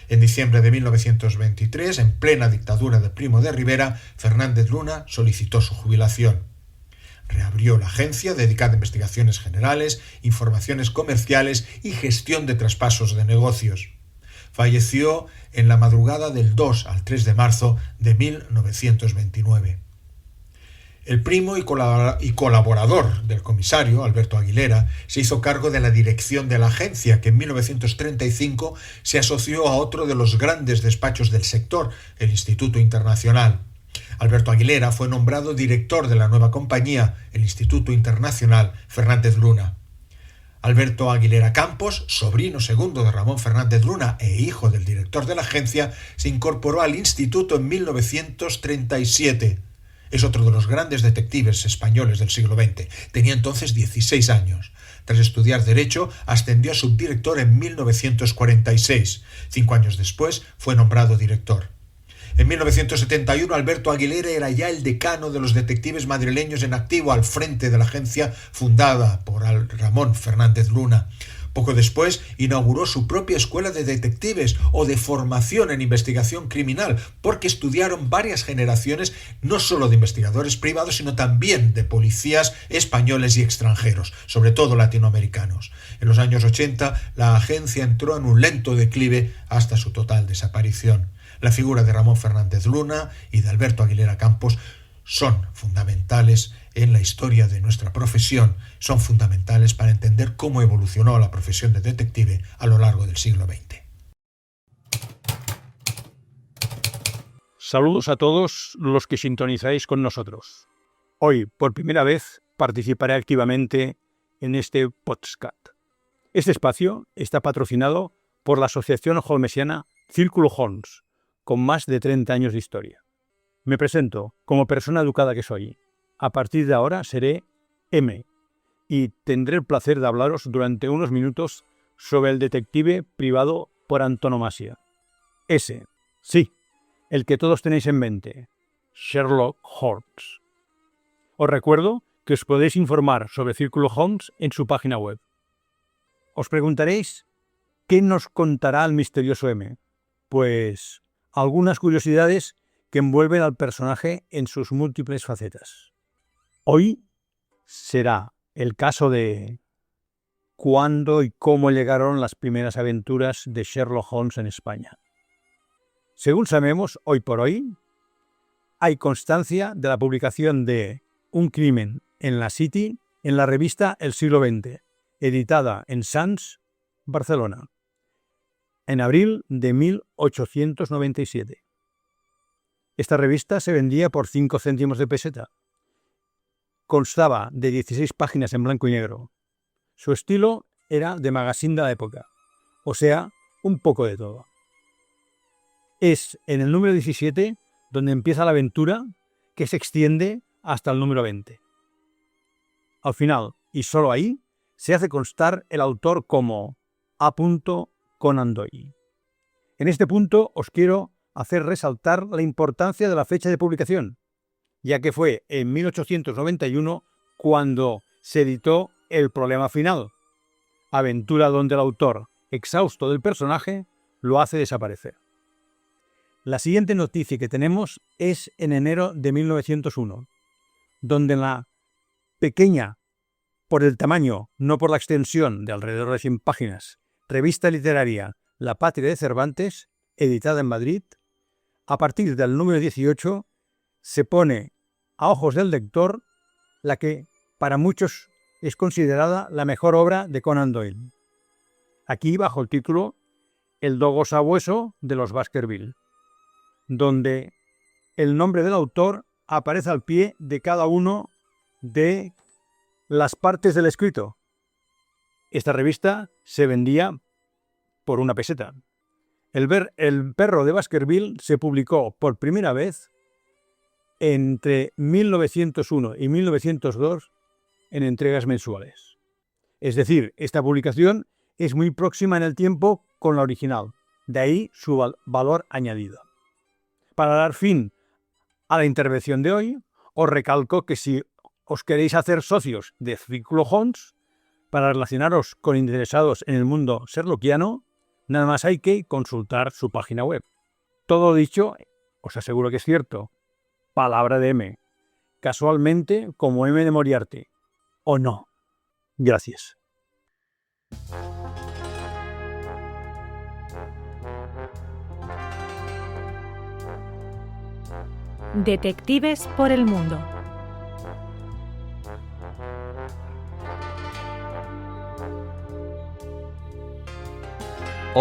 En diciembre de 1923, en plena dictadura de Primo de Rivera, Fernández Luna solicitó su jubilación. Reabrió la agencia dedicada a investigaciones generales, informaciones comerciales y gestión de traspasos de negocios. Falleció en la madrugada del 2 al 3 de marzo de 1929. El primo y colaborador del comisario, Alberto Aguilera, se hizo cargo de la dirección de la agencia, que en 1935 se asoció a otro de los grandes despachos del sector, el Instituto Internacional. Alberto Aguilera fue nombrado director de la nueva compañía, el Instituto Internacional Fernández Luna. Alberto Aguilera Campos, sobrino segundo de Ramón Fernández Luna e hijo del director de la agencia, se incorporó al instituto en 1937. Es otro de los grandes detectives españoles del siglo XX. Tenía entonces 16 años. Tras estudiar Derecho, ascendió a subdirector en 1946. 5 años después fue nombrado director. En 1971, Alberto Aguilera era ya el decano de los detectives madrileños en activo al frente de la agencia fundada por Ramón Fernández Luna. Poco después inauguró su propia escuela de detectives o de formación en investigación criminal, porque estudiaron varias generaciones no solo de investigadores privados, sino también de policías españoles y extranjeros, sobre todo latinoamericanos. En los años 80, la agencia entró en un lento declive hasta su total desaparición. La figura de Ramón Fernández Luna y de Alberto Aguilera Campos son fundamentales en la historia de nuestra profesión, son fundamentales para entender cómo evolucionó la profesión de detective a lo largo del siglo XX. Saludos a todos los que sintonizáis con nosotros. Hoy, por primera vez, participaré activamente en este podcast. Este espacio está patrocinado por la asociación holmesiana Círculo Holmes, con más de 30 años de historia. Me presento como persona educada que soy. A partir de ahora seré M y tendré el placer de hablaros durante unos minutos sobre el detective privado por antonomasia. S, sí, el que todos tenéis en mente, Sherlock Holmes. Os recuerdo que os podéis informar sobre Círculo Holmes en su página web. Os preguntaréis, ¿qué nos contará el misterioso M? Pues algunas curiosidades que envuelven al personaje en sus múltiples facetas. Hoy será el caso de cuándo y cómo llegaron las primeras aventuras de Sherlock Holmes en España. Según sabemos, hoy por hoy, hay constancia de la publicación de Un crimen en la City en la revista El siglo XX, editada en Sants, Barcelona, en abril de 1897. Esta revista se vendía por 5 céntimos de peseta. Constaba de 16 páginas en blanco y negro. Su estilo era de magazine de la época, o sea, un poco de todo. Es en el número 17 donde empieza la aventura, que se extiende hasta el número 20. Al final, y solo ahí, se hace constar el autor como A. Conan Doyle. En este punto os quiero hacer resaltar la importancia de la fecha de publicación, ya que fue en 1891 cuando se editó El problema final, aventura donde el autor, exhausto del personaje, lo hace desaparecer. La siguiente noticia que tenemos es en enero de 1901, donde en la pequeña, por el tamaño, no por la extensión, de alrededor de 100 páginas, revista literaria La Patria de Cervantes, editada en Madrid, a partir del número 18 se pone a ojos del lector la que para muchos es considerada la mejor obra de Conan Doyle. Aquí bajo el título El dogo sabueso de los Baskerville, donde el nombre del autor aparece al pie de cada uno de las partes del escrito. Esta revista se vendía por 1 peseta. El perro de Baskerville se publicó por primera vez entre 1901 y 1902 en entregas mensuales. Es decir, esta publicación es muy próxima en el tiempo con la original, de ahí su valor añadido. Para dar fin a la intervención de hoy, os recalco que si os queréis hacer socios de Círculo Holmes, para relacionaros con interesados en el mundo sherlockiano, nada más hay que consultar su página web. Todo dicho, os aseguro que es cierto. Palabra de M. Casualmente como M de Moriarty. ¿O no? Gracias. Detectives por el mundo.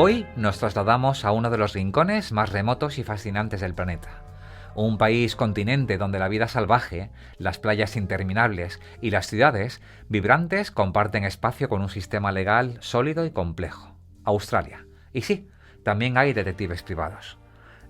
Hoy nos trasladamos a uno de los rincones más remotos y fascinantes del planeta. Un país continente donde la vida salvaje, las playas interminables y las ciudades vibrantes comparten espacio con un sistema legal sólido y complejo. Australia. Y sí, también hay detectives privados.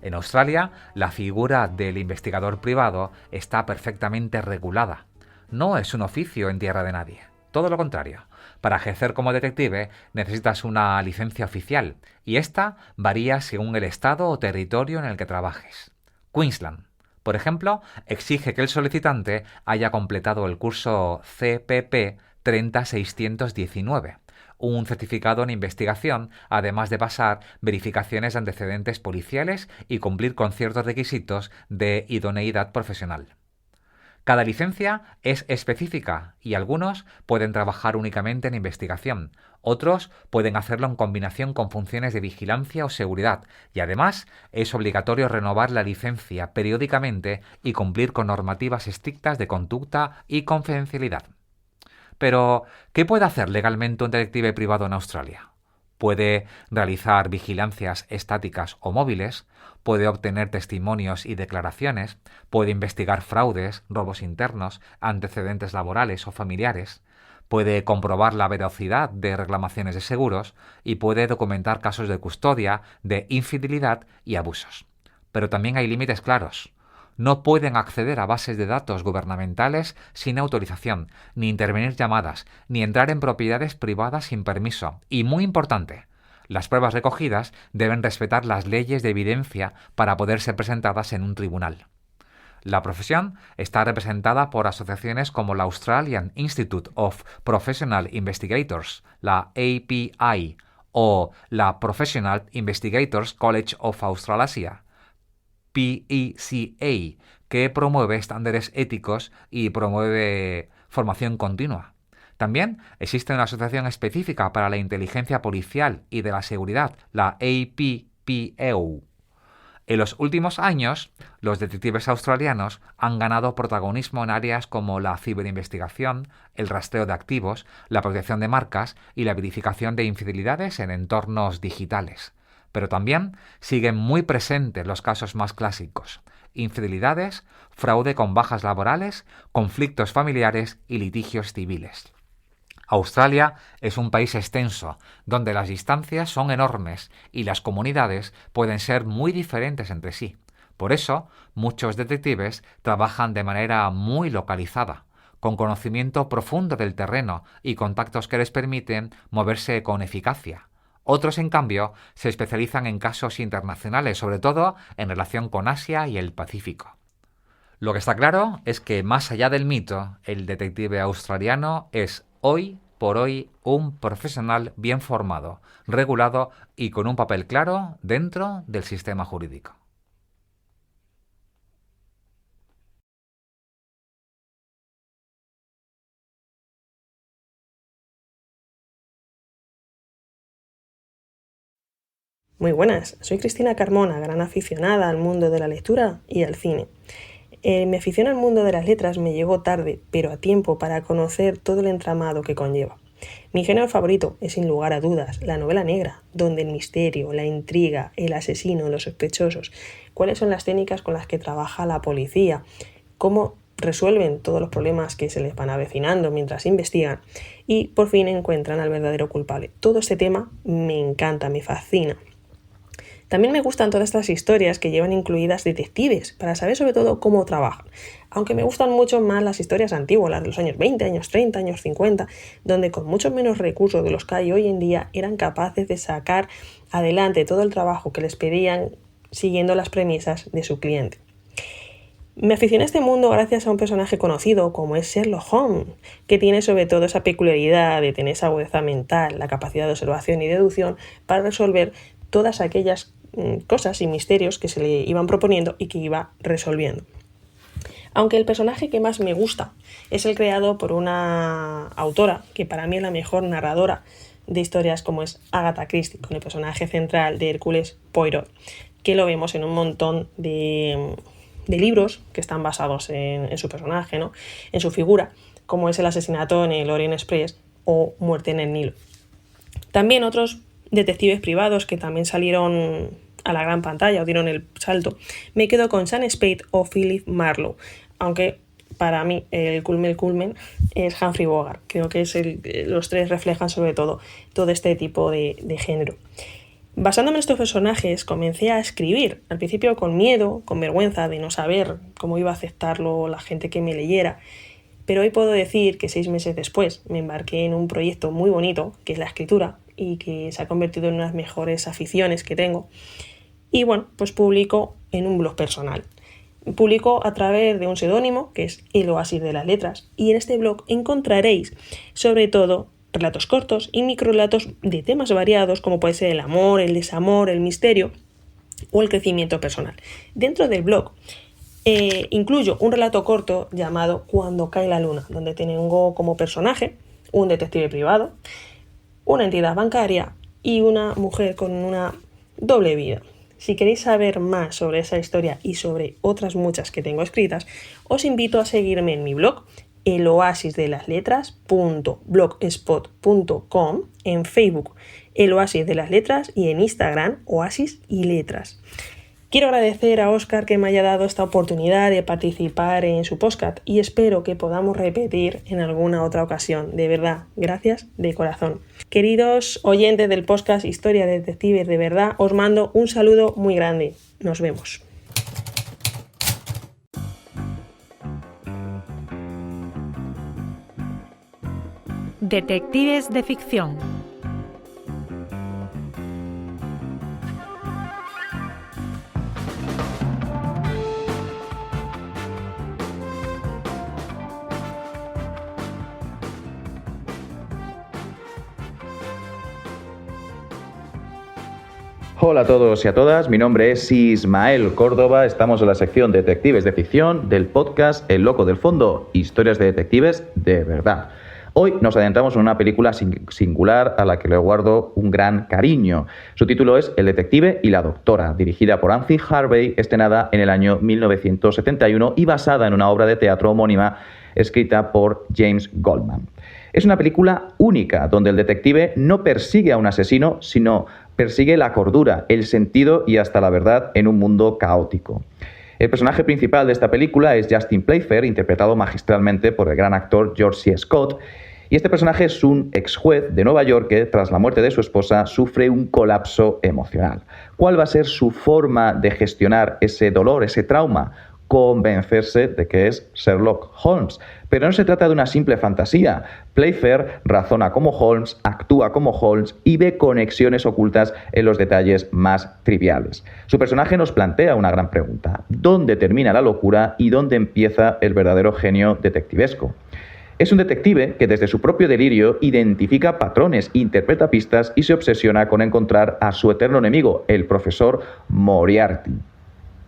En Australia, la figura del investigador privado está perfectamente regulada. No es un oficio en tierra de nadie. Todo lo contrario. Para ejercer como detective necesitas una licencia oficial y esta varía según el estado o territorio en el que trabajes. Queensland, por ejemplo, exige que el solicitante haya completado el curso CPP 30619, un certificado en investigación, además de pasar verificaciones de antecedentes policiales y cumplir con ciertos requisitos de idoneidad profesional. Cada licencia es específica y algunos pueden trabajar únicamente en investigación, otros pueden hacerlo en combinación con funciones de vigilancia o seguridad y además es obligatorio renovar la licencia periódicamente y cumplir con normativas estrictas de conducta y confidencialidad. Pero, ¿qué puede hacer legalmente un detective privado en Australia? Puede realizar vigilancias estáticas o móviles, puede obtener testimonios y declaraciones, puede investigar fraudes, robos internos, antecedentes laborales o familiares, puede comprobar la veracidad de reclamaciones de seguros y puede documentar casos de custodia, de infidelidad y abusos. Pero también hay límites claros. No pueden acceder a bases de datos gubernamentales sin autorización, ni intervenir llamadas, ni entrar en propiedades privadas sin permiso. Y muy importante, las pruebas recogidas deben respetar las leyes de evidencia para poder ser presentadas en un tribunal. La profesión está representada por asociaciones como la Australian Institute of Professional Investigators, la API, o la Professional Investigators College of Australasia, PECA, que promueve estándares éticos y promueve formación continua. También existe una asociación específica para la inteligencia policial y de la seguridad, la APPEU. En los últimos años, los detectives australianos han ganado protagonismo en áreas como la ciberinvestigación, el rastreo de activos, la protección de marcas y la verificación de infidelidades en entornos digitales. Pero también siguen muy presentes los casos más clásicos: infidelidades, fraude con bajas laborales, conflictos familiares y litigios civiles. Australia es un país extenso, donde las distancias son enormes y las comunidades pueden ser muy diferentes entre sí. Por eso, muchos detectives trabajan de manera muy localizada, con conocimiento profundo del terreno y contactos que les permiten moverse con eficacia. Otros, en cambio, se especializan en casos internacionales, sobre todo en relación con Asia y el Pacífico. Lo que está claro es que, más allá del mito, el detective australiano es hoy por hoy un profesional bien formado, regulado y con un papel claro dentro del sistema jurídico. Muy buenas, soy Cristina Carmona, gran aficionada al mundo de la lectura y al cine. Mi afición al mundo de las letras me llegó tarde, pero a tiempo para conocer todo el entramado que conlleva. Mi género favorito es, sin lugar a dudas, la novela negra, donde el misterio, la intriga, el asesino, los sospechosos, cuáles son las técnicas con las que trabaja la policía, cómo resuelven todos los problemas que se les van avecinando mientras investigan y por fin encuentran al verdadero culpable. Todo este tema me encanta, me fascina. También me gustan todas estas historias que llevan incluidas detectives, para saber sobre todo cómo trabajan. Aunque me gustan mucho más las historias antiguas, las de los años 20, años 30, años 50, donde con muchos menos recursos de los que hay hoy en día eran capaces de sacar adelante todo el trabajo que les pedían siguiendo las premisas de su cliente. Me aficioné a este mundo gracias a un personaje conocido como es Sherlock Holmes, que tiene sobre todo esa peculiaridad de tener esa agudeza mental, la capacidad de observación y deducción para resolver todas aquellas cosas y misterios que se le iban proponiendo y que iba resolviendo. Aunque el personaje que más me gusta es el creado por una autora que para mí es la mejor narradora de historias, como es Agatha Christie, con el personaje central de Hércules Poirot, que lo vemos en un montón de libros que están basados en su personaje, ¿no? En su figura, como es El asesinato en el Orient Express o Muerte en el Nilo. También otros detectives privados que también salieron a la gran pantalla o dieron el salto, me quedo con Sam Spade o Philip Marlowe, aunque para mí el culmen es Humphrey Bogart. Creo que los tres reflejan sobre todo este tipo de género. Basándome en estos personajes, comencé a escribir, al principio con miedo, con vergüenza de no saber cómo iba a aceptarlo la gente que me leyera, pero hoy puedo decir que 6 meses después me embarqué en un proyecto muy bonito, que es la escritura, y que se ha convertido en una de las mejores aficiones que tengo. Y bueno, pues publico en un blog personal. Publico a través de un seudónimo, que es El Oasis de las Letras, y en este blog encontraréis sobre todo relatos cortos y microrelatos de temas variados, como puede ser el amor, el desamor, el misterio o el crecimiento personal. Dentro del blog incluyo un relato corto llamado Cuando cae la luna, donde tengo como personaje un detective privado, una entidad bancaria y una mujer con una doble vida. Si queréis saber más sobre esa historia y sobre otras muchas que tengo escritas, os invito a seguirme en mi blog, eloasisdelasletras.blogspot.com, en Facebook, El Oasis de las Letras, y en Instagram, Oasis y Letras. Quiero agradecer a Óscar que me haya dado esta oportunidad de participar en su podcast y espero que podamos repetir en alguna otra ocasión. De verdad, gracias de corazón. Queridos oyentes del podcast Historia de Detectives, de verdad, os mando un saludo muy grande. Nos vemos. Detectives de ficción. Hola a todos y a todas, mi nombre es Ismael Córdoba, estamos en la sección Detectives de Ficción del podcast El Loco del Fondo, historias de detectives de verdad. Hoy nos adentramos en una película singular a la que le guardo un gran cariño. Su título es El detective y la doctora, dirigida por Anthony Harvey, estrenada en el año 1971 y basada en una obra de teatro homónima escrita por James Goldman. Es una película única, donde el detective no persigue a un asesino, sino persigue la cordura, el sentido y hasta la verdad en un mundo caótico. El personaje principal de esta película es Justin Playfair, interpretado magistralmente por el gran actor George C. Scott, y este personaje es un ex juez de Nueva York que, tras la muerte de su esposa, sufre un colapso emocional. ¿Cuál va a ser su forma de gestionar ese dolor, ese trauma? Convencerse de que es Sherlock Holmes. Pero no se trata de una simple fantasía. Playfair razona como Holmes, actúa como Holmes y ve conexiones ocultas en los detalles más triviales. Su personaje nos plantea una gran pregunta: ¿dónde termina la locura y dónde empieza el verdadero genio detectivesco? Es un detective que desde su propio delirio identifica patrones, interpreta pistas y se obsesiona con encontrar a su eterno enemigo, el profesor Moriarty.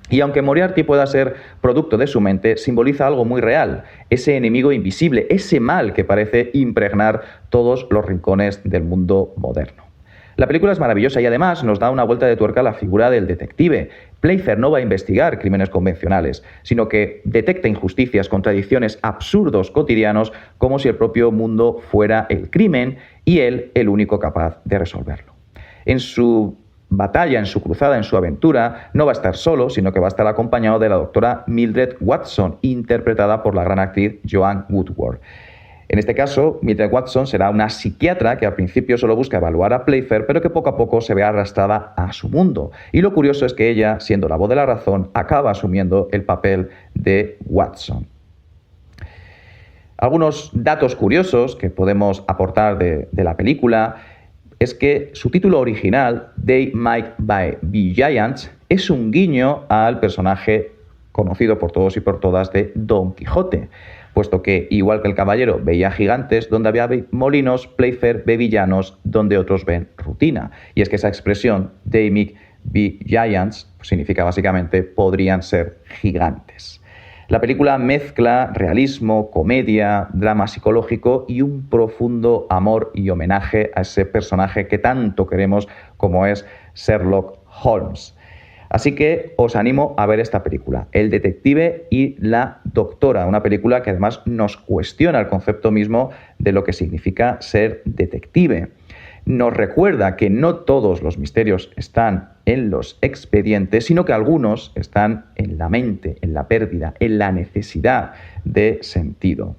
Y aunque Moriarty pueda ser producto de su mente, simboliza algo muy real, ese enemigo invisible, ese mal que parece impregnar todos los rincones del mundo moderno. La película es maravillosa y además nos da una vuelta de tuerca a la figura del detective. Playfair no va a investigar crímenes convencionales, sino que detecta injusticias, contradicciones, absurdos cotidianos, como si el propio mundo fuera el crimen y él el único capaz de resolverlo. En su batalla, en su cruzada, en su aventura, no va a estar solo, sino que va a estar acompañado de la doctora Mildred Watson, interpretada por la gran actriz Joanne Woodward. En este caso, Mildred Watson será una psiquiatra que al principio solo busca evaluar a Playfair, pero que poco a poco se ve arrastrada a su mundo. Y lo curioso es que ella, siendo la voz de la razón, acaba asumiendo el papel de Watson. Algunos datos curiosos que podemos aportar de la película es que su título original, They Might Be Giants, es un guiño al personaje conocido por todos y por todas de Don Quijote, puesto que, igual que el caballero veía gigantes donde había molinos, Playfair ve villanos donde otros ven rutina. Y es que esa expresión, They Might Be Giants, significa básicamente podrían ser gigantes. La película mezcla realismo, comedia, drama psicológico y un profundo amor y homenaje a ese personaje que tanto queremos como es Sherlock Holmes. Así que os animo a ver esta película, El detective y la doctora, una película que además nos cuestiona el concepto mismo de lo que significa ser detective. nos recuerda que no todos los misterios están en los expedientes, sino que algunos están en la mente, en la pérdida, en la necesidad de sentido.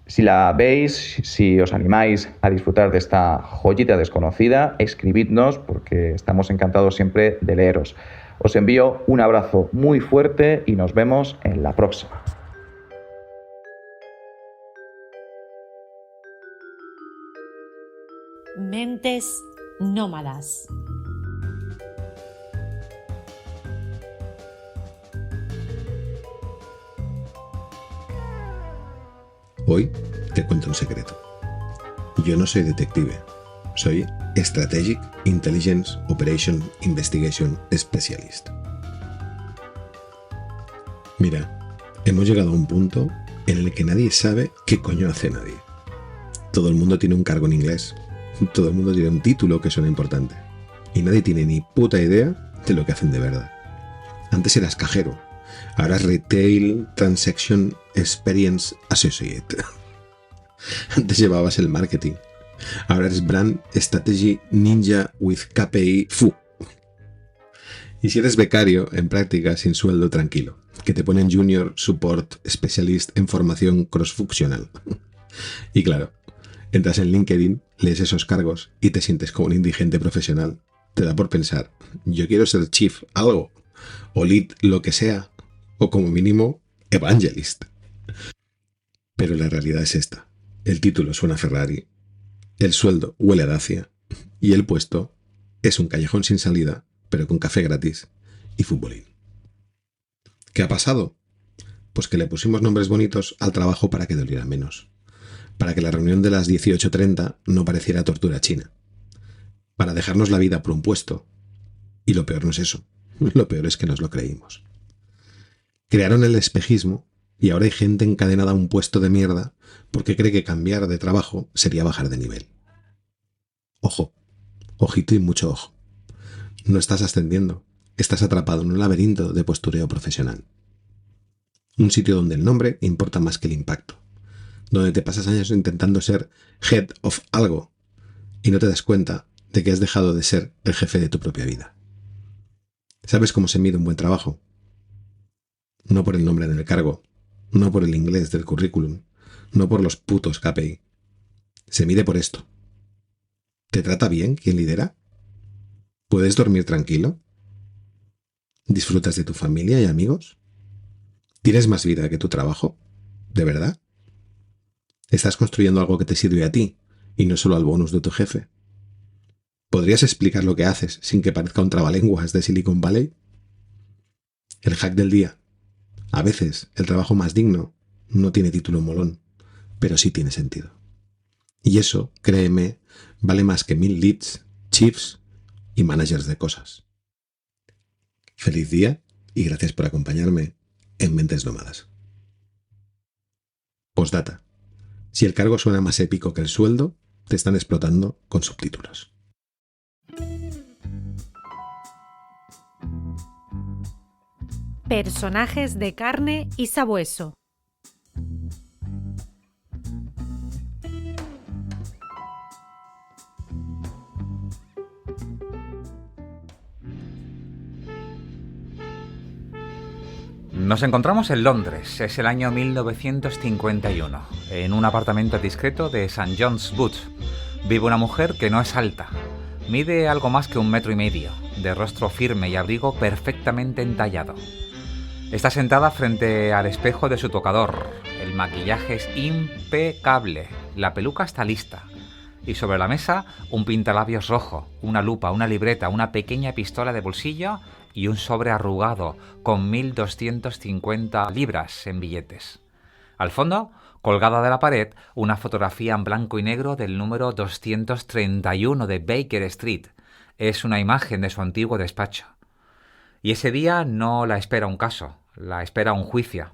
Si la veis, si os animáis a disfrutar de esta joyita desconocida, escribidnos porque estamos encantados siempre de leeros. Os envío un abrazo muy fuerte y nos vemos en la próxima. Mentes nómadas. Hoy te cuento un secreto. Yo no soy detective, soy Strategic Intelligence Operation Investigation Specialist. Mira, hemos llegado a un punto en el que nadie sabe qué coño hace nadie. Todo el mundo tiene un cargo en inglés, todo el mundo tiene un título que suena importante, y nadie tiene ni puta idea de lo que hacen de verdad. Antes eras cajero, ahora es Retail Transaction Experience Associate. Antes llevabas el marketing, ahora eres Brand Strategy Ninja with KPI FU. Y si eres becario, en práctica, sin sueldo, tranquilo, que te ponen Junior Support Specialist en formación cross-functional. Y claro, entras en LinkedIn, lees esos cargos y te sientes como un indigente profesional. Te da por pensar, yo quiero ser chief algo, o lead lo que sea, o como mínimo evangelist. Pero la realidad es esta. El título suena a Ferrari, el sueldo huele a Dacia y el puesto es un callejón sin salida, pero con café gratis y futbolín. ¿Qué ha pasado? Pues que le pusimos nombres bonitos al trabajo para que doliera menos, para que la reunión de las 18:30 no pareciera tortura china, para dejarnos la vida por un puesto. Y lo peor no es eso, lo peor es que nos lo creímos. Crearon el espejismo y ahora hay gente encadenada a un puesto de mierda porque cree que cambiar de trabajo sería bajar de nivel. Ojo, ojito y mucho ojo. No estás ascendiendo, estás atrapado en un laberinto de postureo profesional. Un sitio donde el nombre importa más que el impacto, donde te pasas años intentando ser head of algo y no te das cuenta de que has dejado de ser el jefe de tu propia vida. ¿Sabes cómo se mide un buen trabajo? No por el nombre en el cargo, no por el inglés del currículum, no por los putos KPI. Se mide por esto. ¿Te trata bien quien lidera? ¿Puedes dormir tranquilo? ¿Disfrutas de tu familia y amigos? ¿Tienes más vida que tu trabajo? ¿De verdad? ¿Estás construyendo algo que te sirve a ti y no solo al bonus de tu jefe? ¿Podrías explicar lo que haces sin que parezca un trabalenguas de Silicon Valley? El hack del día. A veces el trabajo más digno no tiene título molón, pero sí tiene sentido. Y eso, créeme, vale más que 1000 leads, chiefs y managers de cosas. Feliz día y gracias por acompañarme en Mentes Nómadas. Postdata. Si el cargo suena más épico que el sueldo, te están explotando con subtítulos. Personajes de carne y sabueso. Nos encontramos en Londres, es el año 1951. En un apartamento discreto de St. John's Wood vive una mujer que no es alta. Mide algo más que 1,5 metros, de rostro firme y abrigo perfectamente entallado. Está sentada frente al espejo de su tocador. El maquillaje es impecable, la peluca está lista. Y sobre la mesa, un pintalabios rojo, una lupa, una libreta, una pequeña pistola de bolsillo y un sobre arrugado con 1.250 libras en billetes. Al fondo, colgada de la pared, una fotografía en blanco y negro del número 231 de Baker Street. Es una imagen de su antiguo despacho. Y ese día no la espera un caso, la espera un juicio.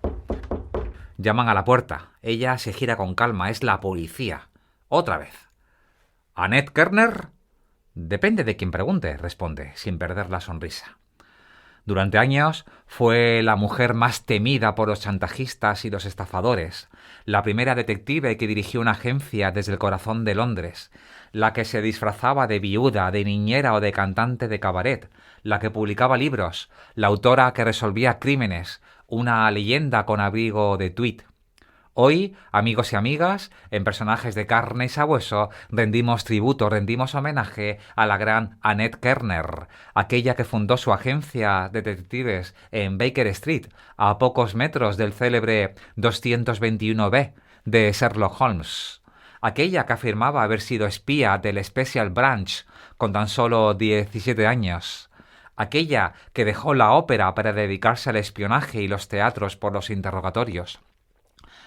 Llaman a la puerta. Ella se gira con calma. Es la policía. Otra vez. ¿Annette Kerner? Depende de quien pregunte, responde, sin perder la sonrisa. Durante años fue la mujer más temida por los chantajistas y los estafadores, la primera detective que dirigió una agencia desde el corazón de Londres, la que se disfrazaba de viuda, de niñera o de cantante de cabaret, la que publicaba libros, la autora que resolvía crímenes, una leyenda con abrigo de tuit. Hoy, amigos y amigas, en Personajes de carne y sabueso, rendimos tributo, rendimos homenaje a la gran Annette Kerner, aquella que fundó su agencia de detectives en Baker Street, a pocos metros del célebre 221B de Sherlock Holmes. Aquella que afirmaba haber sido espía del Special Branch con tan solo 17 años. Aquella que dejó la ópera para dedicarse al espionaje y los teatros por los interrogatorios.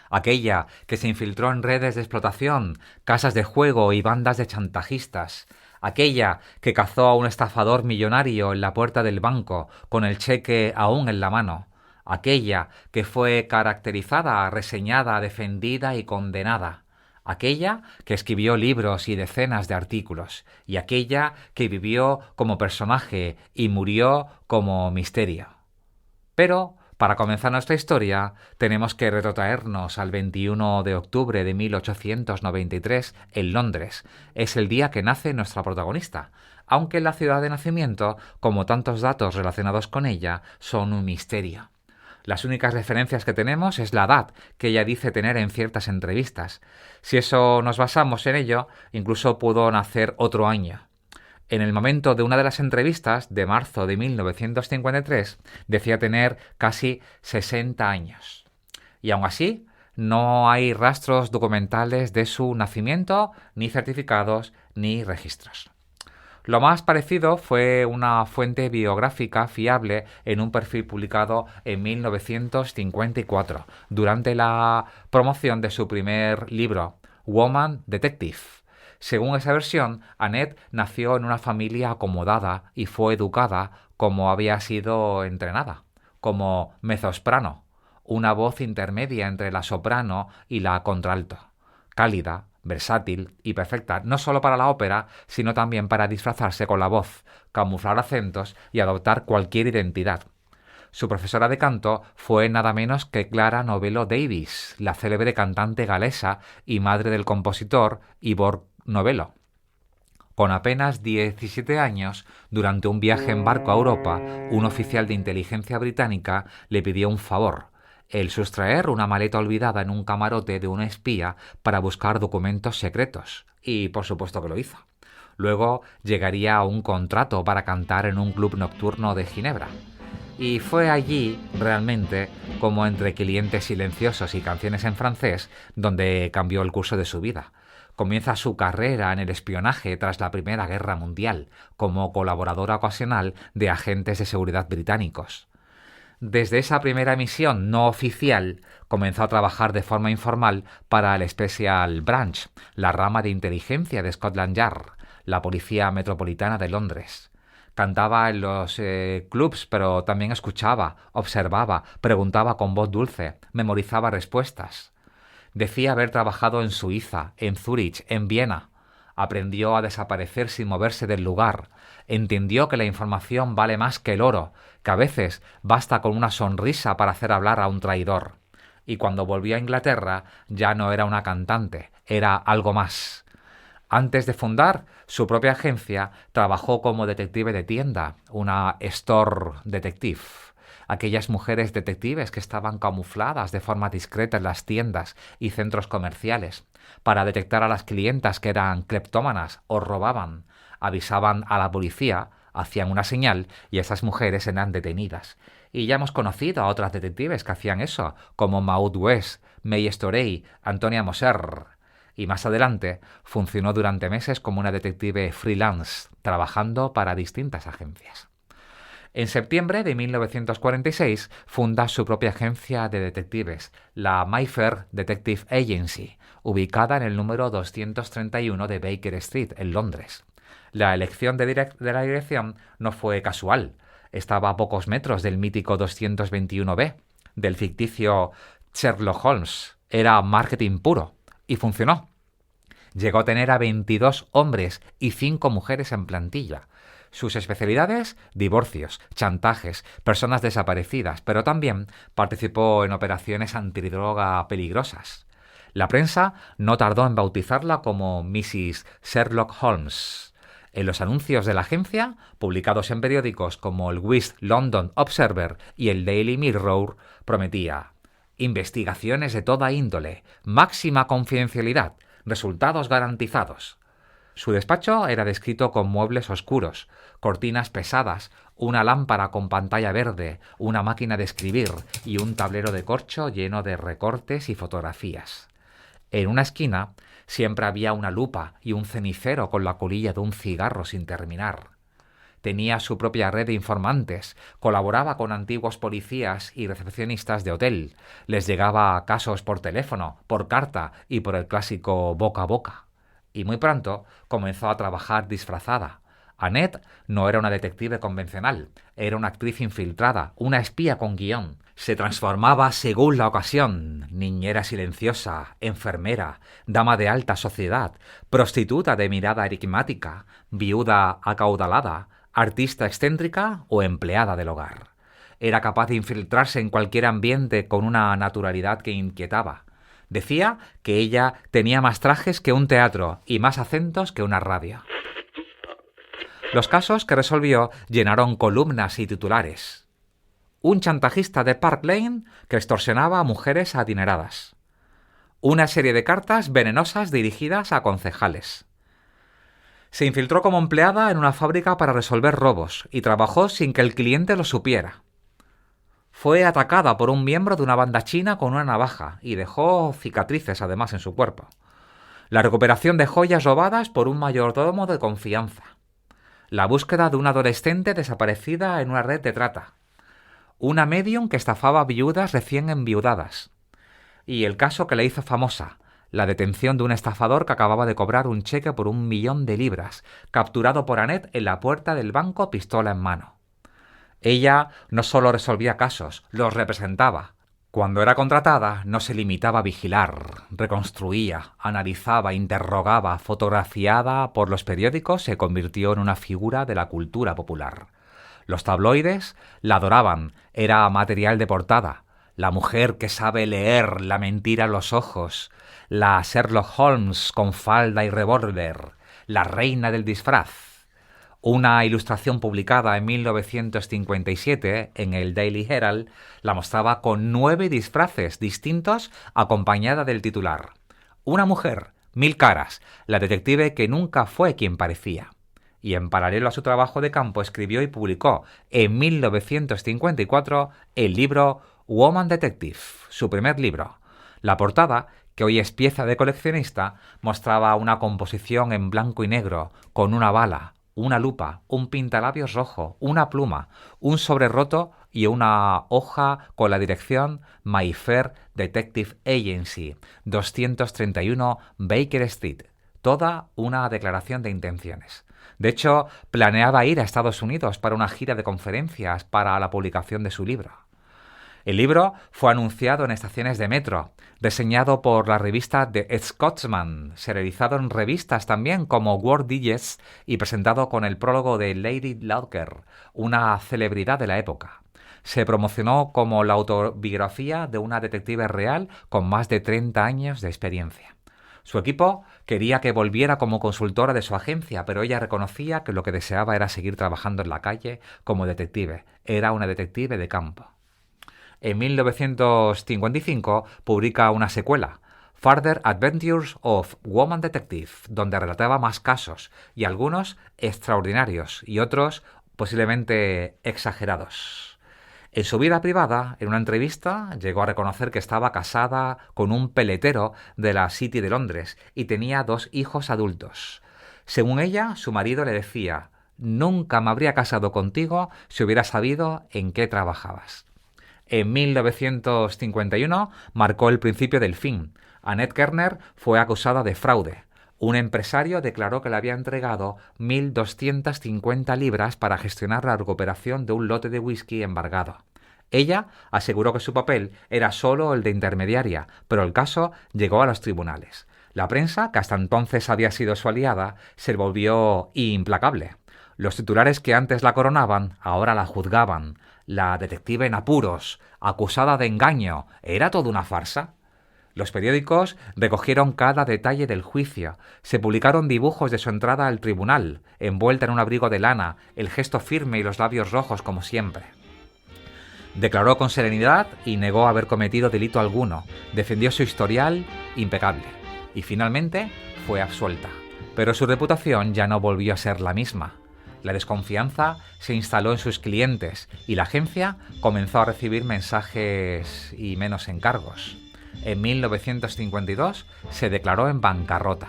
Aquella que se infiltró en redes de explotación, casas de juego y bandas de chantajistas. Aquella que cazó a un estafador millonario en la puerta del banco, con el cheque aún en la mano. Aquella que fue caracterizada, reseñada, defendida y condenada. Aquella que escribió libros y decenas de artículos. Y aquella que vivió como personaje y murió como misterio. Pero para comenzar nuestra historia, tenemos que retrotraernos al 21 de octubre de 1893 en Londres. Es el día que nace nuestra protagonista, aunque la ciudad de nacimiento, como tantos datos relacionados con ella, son un misterio. Las únicas referencias que tenemos es la edad que ella dice tener en ciertas entrevistas. Si eso nos basamos en ello, incluso pudo nacer otro año. En el momento de una de las entrevistas, de marzo de 1953, decía tener casi 60 años. Y aún así, no hay rastros documentales de su nacimiento, ni certificados, ni registros. Lo más parecido fue una fuente biográfica fiable en un perfil publicado en 1954, durante la promoción de su primer libro, Woman Detective. Según esa versión, Annette nació en una familia acomodada y fue educada como había sido entrenada, como mezzosoprano, una voz intermedia entre la soprano y la contralto, cálida, versátil y perfecta no solo para la ópera, sino también para disfrazarse con la voz, camuflar acentos y adoptar cualquier identidad. Su profesora de canto fue nada menos que Clara Novello Davis, la célebre cantante galesa y madre del compositor Ivor Novello. Con apenas 17 años, durante un viaje en barco a Europa, un oficial de inteligencia británica le pidió un favor: el sustraer una maleta olvidada en un camarote de un espía para buscar documentos secretos. Y por supuesto que lo hizo. Luego llegaría a un contrato para cantar en un club nocturno de Ginebra. Y fue allí, realmente, como entre clientes silenciosos y canciones en francés, donde cambió el curso de su vida. Comienza su carrera en el espionaje tras la Primera Guerra Mundial, como colaboradora ocasional de agentes de seguridad británicos. Desde esa primera misión no oficial, comenzó a trabajar de forma informal para el Special Branch, la rama de inteligencia de Scotland Yard, la policía metropolitana de Londres. Cantaba en los clubs, pero también escuchaba, observaba, preguntaba con voz dulce, memorizaba respuestas. Decía haber trabajado en Suiza, en Zúrich, en Viena. Aprendió a desaparecer sin moverse del lugar. Entendió que la información vale más que el oro, que a veces basta con una sonrisa para hacer hablar a un traidor. Y cuando volvió a Inglaterra ya no era una cantante, era algo más. Antes de fundar su propia agencia, trabajó como detective de tienda, una store detective. Aquellas mujeres detectives que estaban camufladas de forma discreta en las tiendas y centros comerciales para detectar a las clientas que eran cleptómanas o robaban. Avisaban a la policía, hacían una señal y esas mujeres eran detenidas. Y ya hemos conocido a otras detectives que hacían eso, como Maud West, May Storey, Antonia Moser. Y más adelante funcionó durante meses como una detective freelance, trabajando para distintas agencias. En septiembre de 1946 funda su propia agencia de detectives, la Mayfair Detective Agency, ubicada en el número 231 de Baker Street, en Londres. La elección de la dirección no fue casual. Estaba a pocos metros del mítico 221B, del ficticio Sherlock Holmes. Era marketing puro, y funcionó. Llegó a tener a 22 hombres y 5 mujeres en plantilla. Sus especialidades: divorcios, chantajes, personas desaparecidas, pero también participó en operaciones antidroga peligrosas. La prensa no tardó en bautizarla como Mrs. Sherlock Holmes. En los anuncios de la agencia, publicados en periódicos como el West London Observer y el Daily Mirror, prometía investigaciones de toda índole, máxima confidencialidad, resultados garantizados. Su despacho era descrito con muebles oscuros, cortinas pesadas, una lámpara con pantalla verde, una máquina de escribir y un tablero de corcho lleno de recortes y fotografías. En una esquina siempre había una lupa y un cenicero con la colilla de un cigarro sin terminar. Tenía su propia red de informantes, colaboraba con antiguos policías y recepcionistas de hotel, les llegaba casos por teléfono, por carta y por el clásico boca a boca. Y muy pronto comenzó a trabajar disfrazada. Annette no era una detective convencional, era una actriz infiltrada, una espía con guión. Se transformaba según la ocasión: niñera silenciosa, enfermera, dama de alta sociedad, prostituta de mirada enigmática, viuda acaudalada, artista excéntrica o empleada del hogar. Era capaz de infiltrarse en cualquier ambiente con una naturalidad que inquietaba. Decía que ella tenía más trajes que un teatro y más acentos que una radio. Los casos que resolvió llenaron columnas y titulares. Un chantajista de Park Lane que extorsionaba a mujeres adineradas. Una serie de cartas venenosas dirigidas a concejales. Se infiltró como empleada en una fábrica para resolver robos y trabajó sin que el cliente lo supiera. Fue atacada por un miembro de una banda china con una navaja y dejó cicatrices además en su cuerpo. La recuperación de joyas robadas por un mayordomo de confianza. La búsqueda de una adolescente desaparecida en una red de trata. Una medium que estafaba viudas recién enviudadas. Y el caso que la hizo famosa: la detención de un estafador que acababa de cobrar un cheque por 1 millón de libras, capturado por Annette en la puerta del banco, pistola en mano. Ella no solo resolvía casos, los representaba. Cuando era contratada, no se limitaba a vigilar, reconstruía, analizaba, interrogaba. Fotografiada por los periódicos, se convirtió en una figura de la cultura popular. Los tabloides la adoraban, era material de portada. La mujer que sabe leer la mentira a los ojos, la Sherlock Holmes con falda y revólver, la reina del disfraz. Una ilustración publicada en 1957 en el Daily Herald la mostraba con 9 disfraces distintos, acompañada del titular: Una mujer, 1000 caras, la detective que nunca fue quien parecía. Y en paralelo a su trabajo de campo escribió y publicó en 1954 el libro Woman Detective, su primer libro. La portada, que hoy es pieza de coleccionista, mostraba una composición en blanco y negro con una bala, una lupa, un pintalabios rojo, una pluma, un sobre roto y una hoja con la dirección Mayfair Detective Agency, 231 Baker Street. Toda una declaración de intenciones. De hecho, planeaba ir a Estados Unidos para una gira de conferencias para la publicación de su libro. El libro fue anunciado en estaciones de metro, reseñado por la revista The Scotsman, serializado en revistas también como World Digest y presentado con el prólogo de Lady Locker, una celebridad de la época. Se promocionó como la autobiografía de una detective real con más de 30 años de experiencia. Su equipo quería que volviera como consultora de su agencia, pero ella reconocía que lo que deseaba era seguir trabajando en la calle como detective. Era una detective de campo. En 1955 publica una secuela, Further Adventures of Woman Detective, donde relataba más casos, y algunos extraordinarios y otros posiblemente exagerados. En su vida privada, en una entrevista, llegó a reconocer que estaba casada con un peletero de la City de Londres y tenía 2 hijos adultos. Según ella, su marido le decía: «Nunca me habría casado contigo si hubiera sabido en qué trabajabas». En 1951 marcó el principio del fin. Annette Kerner fue acusada de fraude. Un empresario declaró que le había entregado 1.250 libras para gestionar la recuperación de un lote de whisky embargado. Ella aseguró que su papel era solo el de intermediaria, pero el caso llegó a los tribunales. La prensa, que hasta entonces había sido su aliada, se volvió implacable. Los titulares que antes la coronaban, ahora la juzgaban. La detective en apuros, acusada de engaño, ¿era toda una farsa? Los periódicos recogieron cada detalle del juicio. Se publicaron dibujos de su entrada al tribunal, envuelta en un abrigo de lana, el gesto firme y los labios rojos como siempre. Declaró con serenidad y negó haber cometido delito alguno. Defendió su historial impecable. Y finalmente fue absuelta. Pero su reputación ya no volvió a ser la misma. La desconfianza se instaló en sus clientes y la agencia comenzó a recibir mensajes y menos encargos. En 1952 se declaró en bancarrota.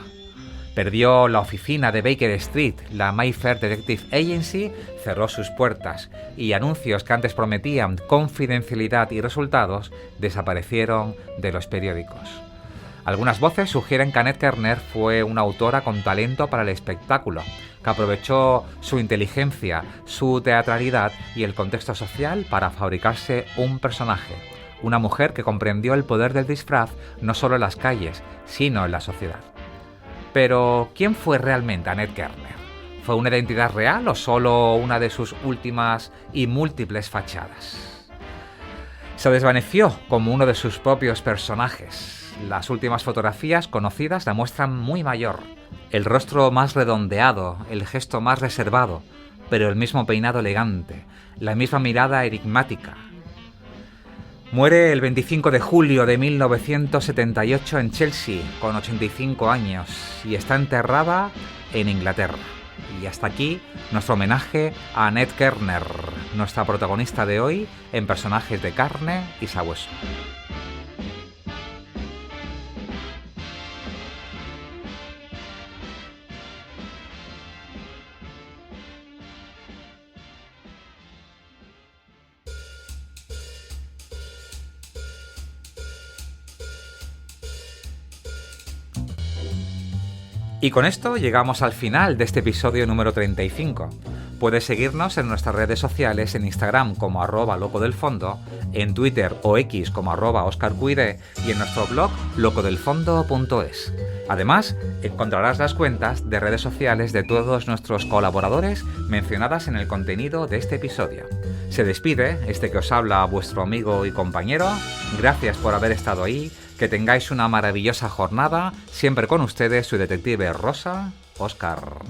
Perdió la oficina de Baker Street, la Mayfair Detective Agency cerró sus puertas y anuncios que antes prometían confidencialidad y resultados desaparecieron de los periódicos. Algunas voces sugieren que Annette Kerner fue una autora con talento para el espectáculo, que aprovechó su inteligencia, su teatralidad y el contexto social para fabricarse un personaje. Una mujer que comprendió el poder del disfraz no solo en las calles, sino en la sociedad. Pero, ¿quién fue realmente Annette Kerner? ¿Fue una identidad real o solo una de sus últimas y múltiples fachadas? Se desvaneció como uno de sus propios personajes. Las últimas fotografías conocidas la muestran muy mayor. El rostro más redondeado, el gesto más reservado, pero el mismo peinado elegante, la misma mirada enigmática. Muere el 25 de julio de 1978 en Chelsea, con 85 años, y está enterrada en Inglaterra. Y hasta aquí nuestro homenaje a Annette Kerner, nuestra protagonista de hoy en Personajes de carne y sabueso. Y con esto llegamos al final de este episodio número 35. Puedes seguirnos en nuestras redes sociales, en Instagram como @locodelfondo, en Twitter o X como @OscarQuide y en nuestro blog locodelfondo.es. Además, encontrarás las cuentas de redes sociales de todos nuestros colaboradores mencionadas en el contenido de este episodio. Se despide este que os habla vuestro amigo y compañero. Gracias por haber estado ahí. Que tengáis una maravillosa jornada. Siempre con ustedes su detective rosa, Óscar.